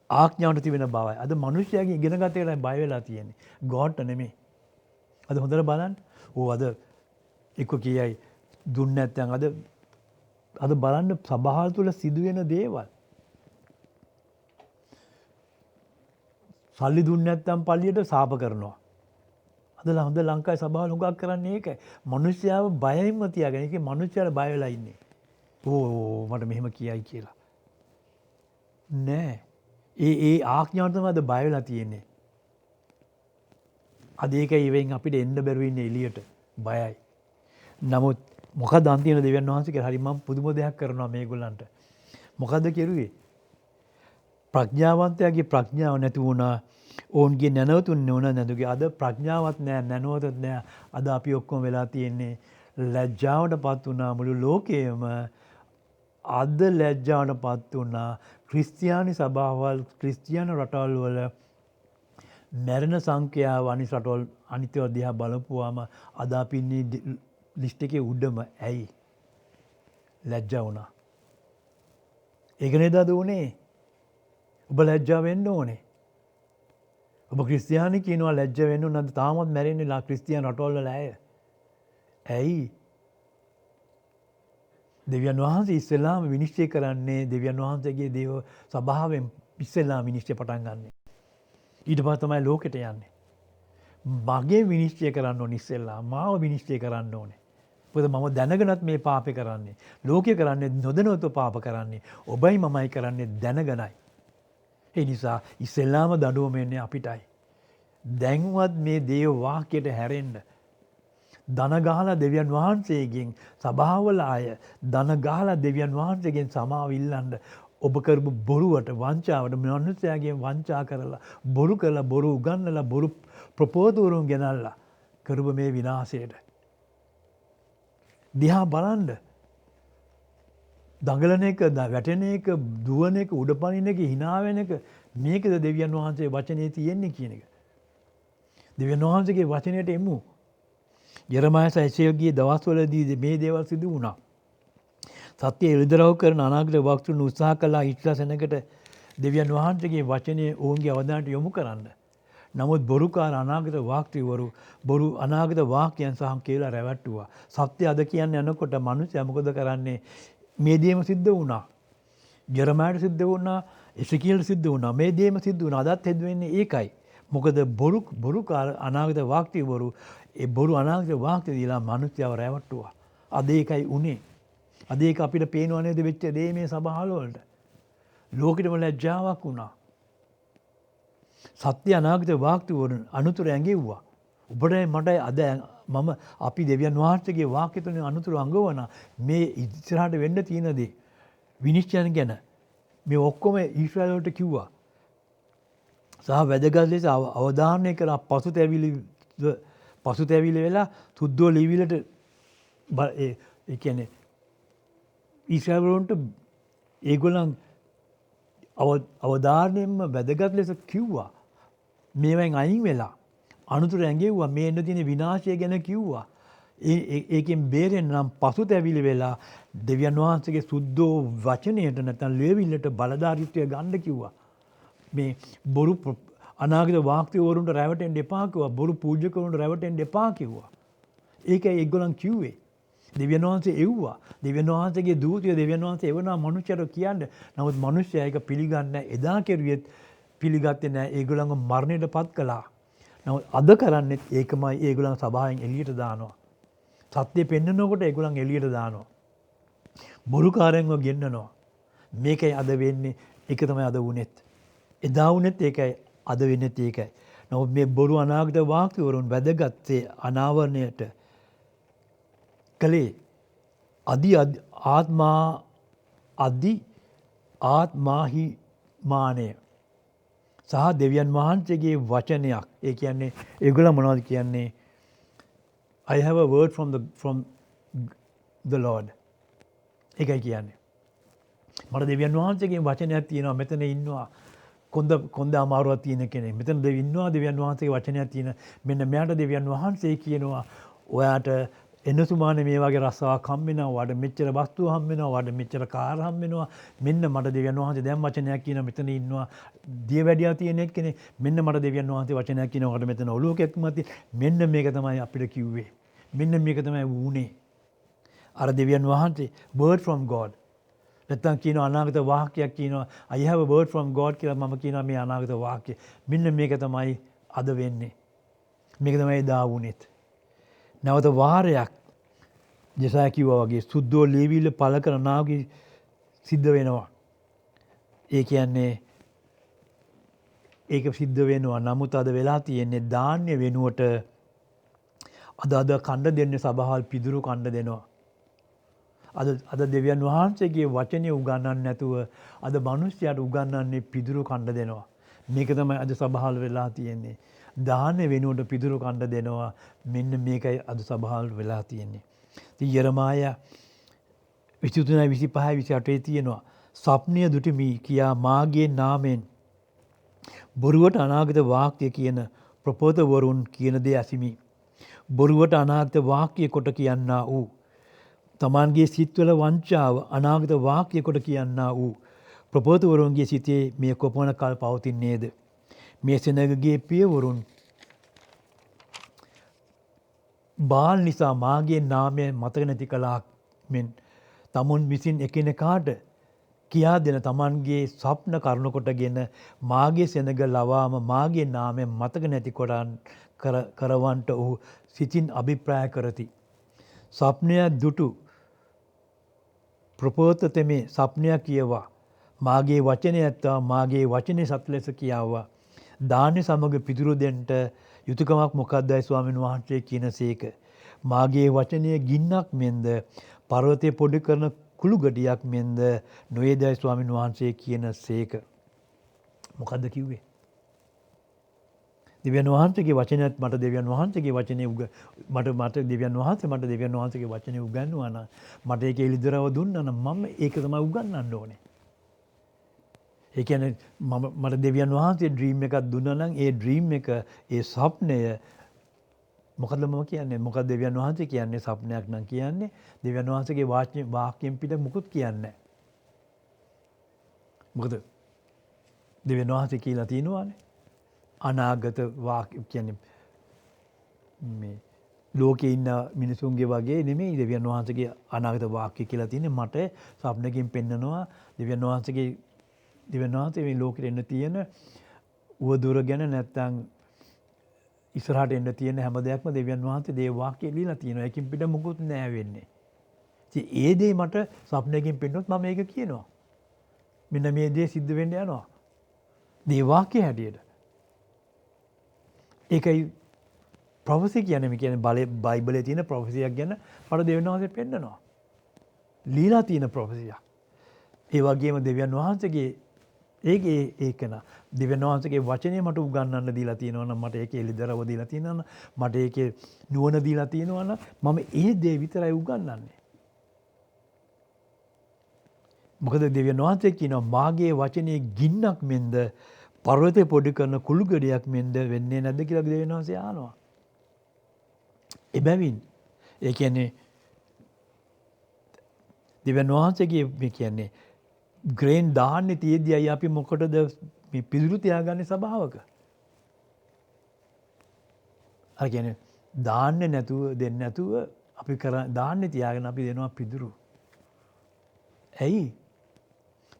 ආඥාවට තිබෙන බවයි. අද මිනිස්යාගෙන් ඉගෙනගත් එකයි බය වෙලා තියෙන්නේ. ගෝඩ්ට නෙමෙයි. අද හොඳට බලන්න. අද එක්ක කියයි දුන්නේ නැත්නම් අද බලන්න සභාව තුළ සිදුවෙන දේවල්. සල්ලි දුන්නේ නැත්නම් පල්ලියට සාප කරනවා. අද හොඳ ලංකාවේ සභාවල හුඟක් කරන්නේ ඒකයි. මිනිස්යාව බයෙන්ම තියාගෙන ඒකේ මිනිස්යාට බය වෙලා ඉන්නේ. මට මෙහෙම කියයි කියලා. නෑ. ඒ ආඥාවට තමයි අද බය වෙලා තියෙන්නේ. අද ඒකයි ඉවෙන් අපිට එන්න බැරුව ඉන්නේ එළියට. බයයි. නමුත් මොකද අන්තිම දෙවියන් වහන්සේ කියලා හරි මම පුදුම දෙයක් කරනවා මේගොල්ලන්ට. මොකද්ද කෙරුවේ? ප්‍රඥාවන්තයාගේ ප්‍රඥාව නැති වුණා. ඔවුන්ගේ නැනවතුන් නුවණ නැතුගේ අද ප්‍රඥාවක් නැහැ නැනවතත් නැහැ. අද අපි ඔක්කොම වෙලා තියෙන්නේ ලැජ්ජාවටපත් වුණා මුළු ලෝකයේම. අද ලැජ්ජාවටපත් වුණා ක්‍රිස්තියානි සභාවල් ක්‍රිස්තියානි රටවල් වල මරණ සංඛ්‍යාව අනිත් රටවල් අනිත්ව දිහා බලපුවාම අද අපි ඉන්නේ ලිස්ට් එකේ උඩම. ඇයි? ලැජ්ජා වුණා. ඒක නේද අද උනේ? ඔබ ලැජ්ජා වෙන්න ඕනේ. ඔබ ක්‍රිස්තියානි කියනවා ලැජ්ජා වෙන්න ඕන. අද තාමත් මැරෙන්නේ ක්‍රිස්තියානි රටවල් වල අය. ඇයි? දෙවියන් වහන්සේ ඉස්සෙල්ලාම විනිශ්චය කරන්නේ දෙවියන් වහන්සේගේ දේව සභාවෙන් ඉස්සෙල්ලාම විනිශ්චය පටන් ගන්න. ඊට පස්සේ තමයි ලෝකෙට යන්නේ. මගේ විනිශ්චය කරන්න ඕනේ ඉස්සෙල්ලා. මාව විනිශ්චය කරන්න ඕනේ. මොකද මම දැනගෙනත් මේ පාපේ කරන්නේ. ලෝකේ කරන්නේ නොදැනුවත්ව පාප කරන්නේ. ඔබයි මමයි කරන්නේ දැනගෙනයි. ඒ නිසා ඉස්සෙල්ලාම දඬුවම එන්නේ අපිටයි. දැන්වත් මේ දේව වාක්‍යයට හැරෙන්න. දන ගහලා දෙවියන් වහන්සේගෙන් සභාවල අය දන ගහලා දෙවියන් වහන්සේගෙන් සමාව ඉල්ලන්න. ඔබ කරපු බොරුවට වංචාවට මිනිස්යාගෙන් වංචා කරලා බොරු කරලා බොරු උගන්වලා බොරු ප්‍රපෝතුරුන් ගෙනල්ලා කරපු මේ විනාශයට දිහා බලන්න. දඟලන එක වැටෙන එක දුවන එක උඩපනින එක hina වෙන එක මේකද දෙවියන් වහන්සේ වචනේ තියෙන්නේ කියන එක. දෙවියන් වහන්සේගේ වචනයට එමු. යරමයාස ඇසේගේ දවස්වලදී මේ දේවල් සිදු වුණා. සත්‍ය එළිදරව් කරන අනාගත වක්තුන් උත්සාහ කළා හිට්ලා සෙනඟට දෙවියන් වහන්සේගේ වචනේ ඔවුන්ගේ අවධානයට යොමු කරන්න. නමුත් බොරුකාර අනාගත වාක්‍යවරු බොරු අනාගත වාක්‍යයන් සහ කියලා රැවට්ටුවා. සත්‍ය අද කියන්නේ යනකොට මිනිස්සු මොකද කරන්නේ? මේ දේම සිද්ධ වුණා. යරමයාට සිද්ධ වුණා. එසකියල්ට සිද්ධ වුණා. මේ දේම සිද්ධ වුණා. අදත් හෙද වෙන්නේ ඒකයි. මොකද බොරුකාර අනාගත වාක්‍යවරු ඒ බොරු අනාගත වාක්‍ය දීලා මිනිස්සුව රැවට්ටුවා. අද ඒකයි උනේ. අද ඒක අපිට පේනව නේද වෙච්ච දේ මේ සභාවල වලට. ලෝකෙටම ලැජ්ජාවක් වුණා. සත්‍ය අනාගත වාක්‍ය වලින් අනුතර ඇඟෙව්වා. ඔබට මට අද මම අපි දෙවියන් වහන්සේගේ වාක්‍ය තුලින් අනුතර අඟවන මේ ඉස්සරහට වෙන්න තියෙන දේ විනිශ්චයන් ගැන මේ ඔක්කොම ඊශ්‍රායල් වලට කිව්වා. සහ වැදගත් ලෙස අවධානය කර පසුතැවිලි වෙලා සුද්ධෝ ලිවිලට ඒ කියන්නේ ඊශ්‍රායල් වලට ඒගොල්ලන් අවධානයෙන්ම වැදගත් ලෙස කිව්වා. මේවෙන් අයින් වෙලා අනුතර ඇඟෙව්වා. මේ එන්න තියෙන විනාශය ගැන කිව්වා. ඒකෙන් බේරෙන්න නම් පසුතැවිලි වෙලා දෙවියන් වහන්සේගේ සුද්ධෝ වචනයට නැත්නම් ලේවිල්ලට බලධාරීත්වය ගන්න කිව්වා. මේ බොරු අනාගත වාක්‍යවරුන්ට රැවටෙන්න එපා කිව්වා. බොරු පූජකවරුන්ට රැවටෙන්න එපා කිව්වා. ඒකයි ඒගොල්ලන් කිව්වේ. දෙවියන් වහන්සේ එව්වා. දෙවියන් වහන්සේගේ දූතයෝ දෙවියන් වහන්සේ එවනවා මනුෂ්‍යයට කියන්නේ. නමුත් මනුෂ්‍යයා ඒක පිළිගන්නේ නැහැ. එදා කෙරුවෙත් පිළිගත්තේ නැහැ. ඒගොල්ලන්ව මරණයටපත් කළා. නමුත් අද කරන්නේ ඒකමයි. ඒගොල්ලන් සභාවෙන් එළියට දානවා. සත්‍ය පෙන්නනකොට ඒගොල්ලන් එළියට දානවා. බොරුකාරයන්ව ගෙන්නනවා. මේකයි අද වෙන්නේ. ඒක තමයි අද වුනේත්. එදා වුනේත් ඒකයි. අද වෙන්නේත් ඒකයි. නමුත් මේ බොරු අනාගත වාක්‍යවරුන් වැදගත්සේ අනාවරණයට කළේ අදි ආත්මාහිමානය සහ දෙවියන් වහන්සේගේ වචනයක්. ඒ කියන්නේ ඒගොල්ලෝ මොනවද කියන්නේ? I have a word from the Lord. ඒකයි කියන්නේ. මට දෙවියන් වහන්සේගේ වචනයක් තියෙනවා. මෙතන ඉන්නවා කොන්ද අමාරුවක් තියෙන කෙනෙක්. මෙතන ඉන්නවා දෙවියන් වහන්සේගේ වචනයක් තියෙන. මෙන්න මෙයාට දෙවියන් වහන්සේ කියනවා ඔයාට එනසුමානේ මේ වගේ රස්සාවක් හම්බ වෙනවා. ඔයාට මෙච්චර වස්තු හම්බ වෙනවා. ඔයාට මෙච්චර කාර් හම්බ වෙනවා. මෙන්න මට දෙවියන් වහන්සේ දැන් වචනයක් කියනවා. මෙතන ඉන්නවා දියවැඩියා තියෙන කෙනෙක්. මෙන්න මට දෙවියන් වහන්සේ වචනයක් කියනවා. ඔයාට මෙතන ඔලුව කැක්කමක් තියෙන. මෙන්න මේක තමයි අපිට කිව්වේ. මෙන්න මේක තමයි වුනේ. අර දෙවියන් වහන්සේ word from God. නැත්තම් කියනවා අනාගත වාක්‍යයක් කියනවා I have a word from God කියලා මම කියනවා මේ අනාගත වාක්‍ය. මෙන්න මේක තමයි අද වෙන්නේ. මේක තමයි දා වුනේත්. නැවත වාරයක් ජෙසාය කිව්වා වගේ සුද්ධෝ ලේවිල පළ කරන නාගේ සිද්ධ වෙනවා. ඒ කියන්නේ ඒක සිද්ධ වෙනවා. නමුත් අද වෙලා තියෙන්නේ ධාන්‍ය වෙනුවට අද කණ්ඩ දෙන්නේ සබහාල් පිදුරු කණ්ඩ දෙනවා. අද දෙවියන් වහන්සේගේ වචනේ උගන්වන්නේ නැතුව අද මිනිස්යාට උගන්වන්නේ පිදුරු කණ්ඩ දෙනවා. මේක තමයි අද සබහාල් වෙලා තියෙන්නේ. දාහනේ වෙනුවට පිදුරු කණ්ඩ දෙනවා. මෙන්න මේකයි අද සබහාල් වෙලා තියෙන්නේ. ඉතින් යරමායා 23 25 28 තියෙනවා. ස්වප්නිය දුටිමි කියා මාගේ නාමෙන් බොරුවට අනාගත වාක්‍ය කියන ප්‍රපෝතවරුන් කියන දේ ඇසිමි. බොරුවට අනාගත වාක්‍ය කොට කියන්නා වූ තමන්ගේ සිත්වල වංචාව අනාගත වාක්‍ය කොට කියන්නා වූ ප්‍රපෝතවරුන්ගේ සිතේ මේ කොපමණ කල් පවතින්නේද? මේ සෙනගගේ පියවරුන් බාල් නිසා මාගේ නාමය මතක නැති කළාක් මෙන් තමුන් විසින් එකිනෙකාට කියා දෙන තමන්ගේ ස්වප්න කරුණු කොටගෙන මාගේ සෙනග ලවාම මාගේ නාමය මතක නැති කරවන්ට ඔහු සිතින් අභිප්‍රාය කරති. ස්වප්නය දුටු ප්‍රපෝතතමේ ස්වප්නයක් කියවා මාගේ වචනය ඇත්තා මාගේ වචනේ සත් ලෙස කියාවා. දානි සමග පිදුරු දෙන්නට යුතුයකමක් මොකක්දයි ස්වාමීන් වහන්සේ කියනසේක. මාගේ වචනය ගින්නක් මෙන්ද පර්වතයේ පොඩි කරන කුළු ගඩියක් මෙන්ද නොවේදයි ස්වාමීන් වහන්සේ කියනසේක. මොකද්ද කිව්වේ? දෙවියන් වහන්සේගේ වචනයත් මට දෙවියන් වහන්සේගේ වචනේ මට දෙවියන් වහන්සේගේ වචනේ උගන්වනවා නම් මට ඒක එළිදරව දුන්නා නම් මම ඒක තමයි උගන්වන්න ඕනේ. ඒ කියන්නේ මට දෙවියන් වහන්සේ ඩ්‍රීම් එකක් දුන්නා නම් ඒ ඩ්‍රීම් එක ඒ ස්වප්නය මොකද මම කියන්නේ? මොකද දෙවියන් වහන්සේ කියන්නේ ස්වප්නයක් නම් කියන්නේ දෙවියන් වහන්සේගේ වාක්‍යයෙන් පිට මුකුත් කියන්නේ නැහැ. මොකද දෙවියන් වහන්සේ කියලා තියෙනවානේ අනාගත වාක්‍ය කියන්නේ මේ ලෝකේ ඉන්න මිනිසුන්ගේ වගේ නෙමෙයි දෙවියන් වහන්සේගේ අනාගත වාක්‍ය කියලා තියෙන්නේ. මට ස්වප්නකින් පෙන්නනවා දෙවියන් වහන්සේ මේ ලෝකෙට එන්න තියෙන උවදුර ගැන නැත්තම් ඉස්සරහට එන්න තියෙන හැම දෙයක්ම දෙවියන් වහන්සේ දේ වාක්‍යය ලියලා තියෙනවා. ඒකින් පිට මොකුත් නෑ වෙන්නේ. ඉතින් ඒ දේ මට ස්වප්නකින් පෙන්නොත් මම ඒක කියනවා. මෙන්න මේ දේ සිද්ධ වෙන්න යනවා. දේ වාක්‍ය හැටියට. ඒකයි ප්‍රොෆෙසි කියන්නේ. මේ කියන්නේ බයිබලයේ තියෙන ප්‍රොෆෙසියක් ගැන මට දෙවියන් වහන්සේ පෙන්නනවා. ලීලා තියෙන ප්‍රොෆෙසියක්. ඒ වගේම දෙවියන් වහන්සේගේ ඒකන දෙවියන් වහන්සේගේ වචනේ මට උගන්වන්න දීලා තියෙනවා නම් මට ඒකේ එළිදරව දීලා තියෙනවා නම් මට ඒකේ නුවණ දීලා තියෙනවා නම් මම ඒ දේ විතරයි උගන්වන්නේ. මොකද දෙවියන් වහන්සේ කියනවා මාගේ වචනේ ගින්නක් මෙන්ද පර්වතේ පොඩි කරන කුළු ගඩියක් මෙන්ද වෙන්නේ නැද්ද කියලා දෙවියන් වහන්සේ අහනවා. එබැවින් ඒ කියන්නේ දෙවියන් වහන්සේගේ මේ කියන්නේ ග්‍රේන් දාන්නේ තියෙද්දී අපි මොකටද මේ පිදුරු තියාගන්නේ සභාවක? අර කියන්නේ දාන්නේ නැතුව දෙන්නේ නැතුව අපි දාන්නේ තියාගෙන අපි දෙනවා පිදුරු. ඇයි?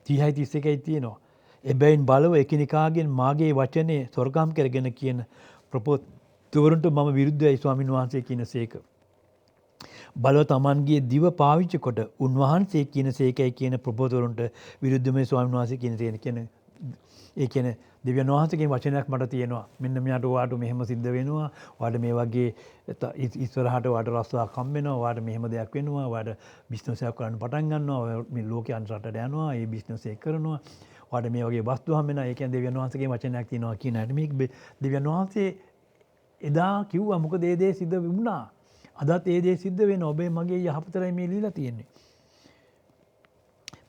30යි 31යි තියෙනවා. එබැවින් බලව එකිනෙකාගෙන් මාගේ වචනේ සොරකම් කරගෙන කියන ප්‍රපෝතවරුන්ට මම විරුද්ධයි ස්වාමීන් වහන්සේ කියනසේක. බලව තමන්ගේ දිව පාවිච්චි කොට උන්වහන්සේ කියනසේකයි කියන ප්‍රපෝතවරුන්ට විරුද්ධමයි ස්වාමීන් වහන්සේ කියන ඒ කියන්නේ දෙවියන් වහන්සේගේ වචනයක් මට තියෙනවා. මෙන්න මෙයාට ඔයාට මෙහෙම සිද්ධ වෙනවා. ඔයාට මේ වගේ ඉස්සරහට ඔයාට රස්සාවක් හම් වෙනවා. ඔයාට මෙහෙම දෙයක් වෙනවා. ඔයාට බිස්නස් එකක් කරන්න පටන් ගන්නවා. මේ ලෝකේ අන් රටට යනවා. ඒ බිස්නස් එක කරනවා. ඔයාට මේ වගේ වස්තු හම් වෙනවා. ඒ කියන්නේ දෙවියන් වහන්සේගේ වචනයක් තියෙනවා කියන හැටි මේ දෙවියන් වහන්සේ එදා කිව්වා මොකද ඒ දේ සිද්ධ වුණා. අදත් ඒ දේ සිද්ධ වෙනවා. ඔබේ මගේ යහපතටයි මේ লীලා තියෙන්නේ.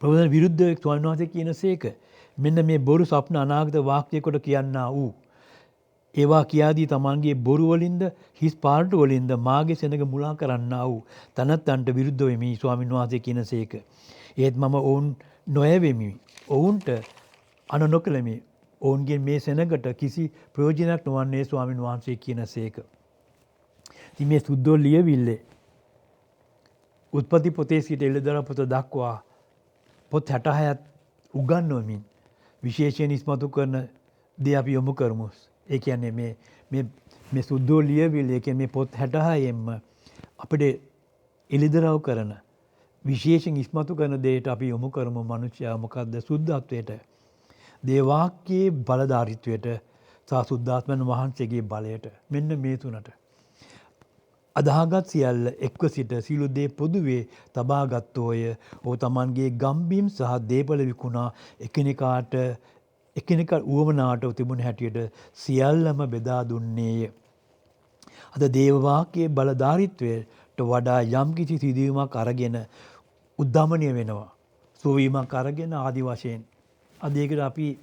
ප්‍රවෘත්ති විරුද්ධ ස්වාමීන් වහන්සේ කියනසේක මෙන්න මේ බොරු ස්වප්න අනාගත වාක්‍යයකට කියන්නා වූ ඒවා කියාදී තමන්ගේ බොරු වලින්ද හිස් පාර්ට වලින්ද මාගේ සෙනඟ මුලා කරන්නා වූ තනත්තන්ට විරුද්ධ වෙමි ස්වාමීන් වහන්සේ කියනසේක. ඒත් මම ඔවුන් නොයවෙමි. ඔවුන්ට අන නොකළෙමි. ඔවුන්ගේ මේ සෙනඟට කිසි ප්‍රයෝජනයක් නොවන්නේ ස්වාමීන් වහන්සේ කියනසේක. ඉතින් මේ සුද්ධෝ ලියවිල්ලේ උත්පත්ති පොතේ සිට එළිදර පොත දක්වා පොත් 66ක් උගන්වමින් විශේෂයෙන් ඉස්මතු කරන දේ අපි යොමු කරමු. ඒ කියන්නේ මේ සුද්ධෝ ලියවිල්ල කියන්නේ මේ පොත් 66ෙන්ම අපිට එළිදරව් කරන විශේෂයෙන් ඉස්මතු කරන දෙයට අපි යොමු කරමු. මනුෂ්‍යයා මොකද්ද? සුද්ධත්වයට, දේවාක්‍යයේ බලධාරීත්වයට සහ සුද්ධාත්මයන් වහන්සේගේ බලයට. මෙන්න මේ තුනට අදාහගත් සියල්ල එක්ව සිට සියලු දේ පොදුවේ තබාගත්තෝය. ඔහු තමන්ගේ ගම්බීම් සහ දේපල විකුණා එකිනෙක උවමනාට තිබුණ හැටියට සියල්ලම බෙදා දුන්නේය. අද දේවවාක්‍යයේ බලධාරීත්වයට වඩා යම්කිසි සිදුවීමක් අරගෙන උද්ධමනය වෙනවා. සුවීමක් අරගෙන ආදි වශයෙන්. අද ඒකට අපි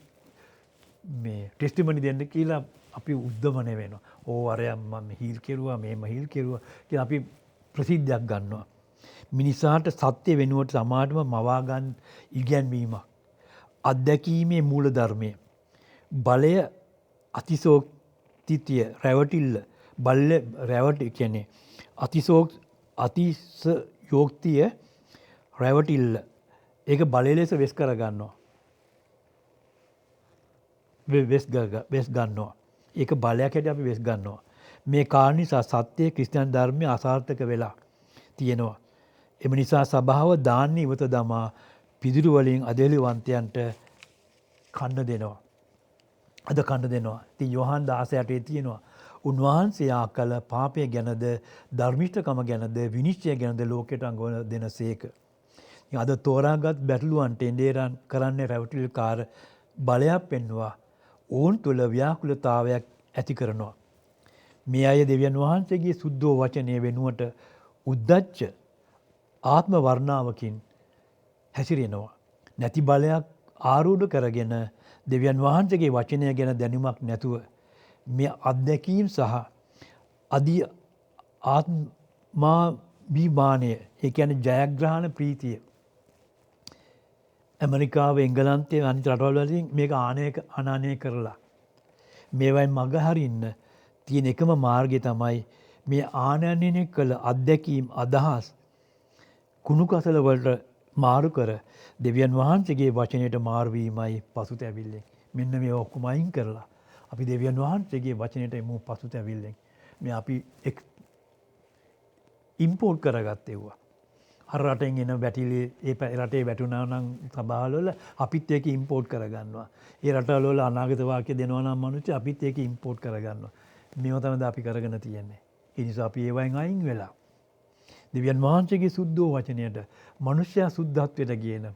මේ ටෙස්ටිමනි දෙන්න කියලා අපි උද්ධමනය වෙනවා. ඕ අරයා මම හීල් කෙරුවා, මෙහෙම හීල් කෙරුවා කියලා අපි ප්‍රසිද්ධියක් ගන්නවා. මිනිසාට සත්‍ය වෙනුවට සමාජම මවා ගන්න ඉගැන්වීමක්. අත්දැකීමේ මූල ධර්මය. බලය අතිශෝක්තිය රැවටිල්ල බල්ල රැවටි කියන්නේ අතිශයෝක්තිය රැවටිල්ල. ඒක බලය ලෙස වෙස් කර ගන්නවා. වෙස් ගන්නවා. ඒක බලයක් හැටියට අපි වෙස් ගන්නවා. මේ කාරණ නිසා සත්‍යයේ ක්‍රිස්තියානි ධර්මයේ අසාර්ථක වෙලා තියෙනවා. එම නිසා සභාව දාන්නේ ඉවත දමා පිදුරු වලින් අදෙලිවන්තයන්ට කන්න දෙනවා. අද කන්න දෙනවා. ඉතින් යෝහන් 16:8 තියෙනවා. උන්වහන්සේ ආකල පාපය ගැනද ධර්මිෂ්ඨකම ගැනද විනිශ්චය ගැනද ලෝකයට අඟවන දෙනසේක. අද තෝරාගත් බැටළුවන්ට එඬේරන් කරන්නේ රැවටිල්කාර බලයක් පෙන්වුවා. ඔවුන් තුළ ව්‍යාකුලතාවයක් ඇති කරනවා. මේ අය දෙවියන් වහන්සේගේ සුද්ධෝ වචනය වෙනුවට උද්දච්ච ආත්ම වර්ණාවකින් හැසිරෙනවා. නැති බලයක් ආරූඪ කරගෙන දෙවියන් වහන්සේගේ වචනය ගැන දැනුමක් නැතුව මේ අත්දැකීම් සහ අදී ආත්මාභිමානය, ඒ කියන්නේ ජයග්‍රහණ ප්‍රීතිය ඇමරිකාව, එංගලන්තයේ අනිත් රටවල් වලින් මේක ආනයනය කරලා මේවයින් මග හරින්න තියෙන එකම මාර්ගය තමයි මේ ආනයනය කළ අත්දැකීම් අදහස් කුණු කසල වලට මාරු කර දෙවියන් වහන්සේගේ වචනයට මාරු වීමයි පසුතැවිල්ලෙන්. මෙන්න මේ ඔක්කොම අයින් කරලා අපි දෙවියන් වහන්සේගේ වචනයට එමු පසුතැවිල්ලෙන්. මේ අපි ඉම්පෝර්ට් කරගත්තේවා. අර රටෙන් එන බැටිලි ඒ රටේ වැටුණා නම් සභාවල අපිත් ඒක ඉම්පෝර්ට් කරගන්නවා. ඒ රටවල වල අනාගත වාක්‍ය දෙනවා නම් මිනිස්සු අපිත් ඒක ඉම්පෝර්ට් කරගන්නවා. මේව තමයි අපි කරගෙන තියෙන්නේ. ඒ නිසා අපි ඒවයින් අයින් වෙලා දෙවියන් වහන්සේගේ සුද්ධෝ වචනයට මනුෂ්‍යයා සුද්ධත්වයට කියන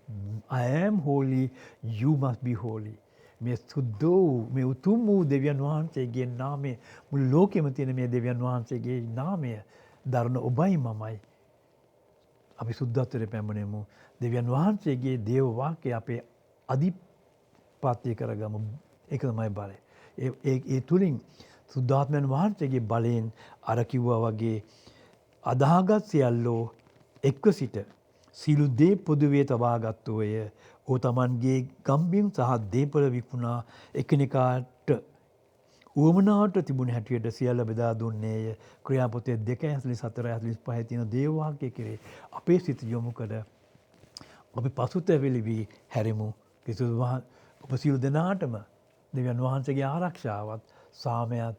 I am holy, you must be holy. මේ සුද්ධෝ මේ උතුම් වූ දෙවියන් වහන්සේගේ නාමය මුළු ලෝකෙම තියෙන මේ දෙවියන් වහන්සේගේ නාමය දරන ඔබයි මමයි අපි සුද්ධත්වයට පැමිණෙමු. දෙවියන් වහන්සේගේ දේව වාක්‍ය අපේ අධිපත්‍ය කරගමු. ඒක තමයි බලය. ඒ තුලින් සුද්ධාත්මයන් වහන්සේගේ බලයෙන් අර කිව්වා වගේ අදාහගත් සියල්ලෝ එක්ව සිට සියලු දේ පොදුවේ තබාගත්තෝය. ඕ තමන්ගේ ගම්බිම් සහ දීපල විකුණා එකිනෙකාට උවමනාවට තිබුණ හැටියට සියල්ල බෙදා දුන්නේය. ක්‍රියාපොතේ 2:44-45 තියෙන දේව වාක්‍ය කෙරේ අපේ සිත යොමු කර අපි පසුතැවිලි වී හැරෙමු. කිසිදු ඔබ සියලු දෙනාටම දෙවියන් වහන්සේගේ ආරක්ෂාවත් සාමයත්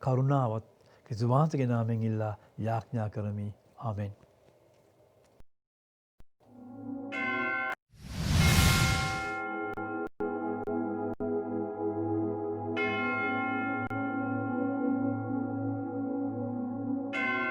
කරුණාවත් කිසිදු වහන්සේගේ නාමයෙන් ඉල්ලා යාඥා කරමි. ආමෙන්.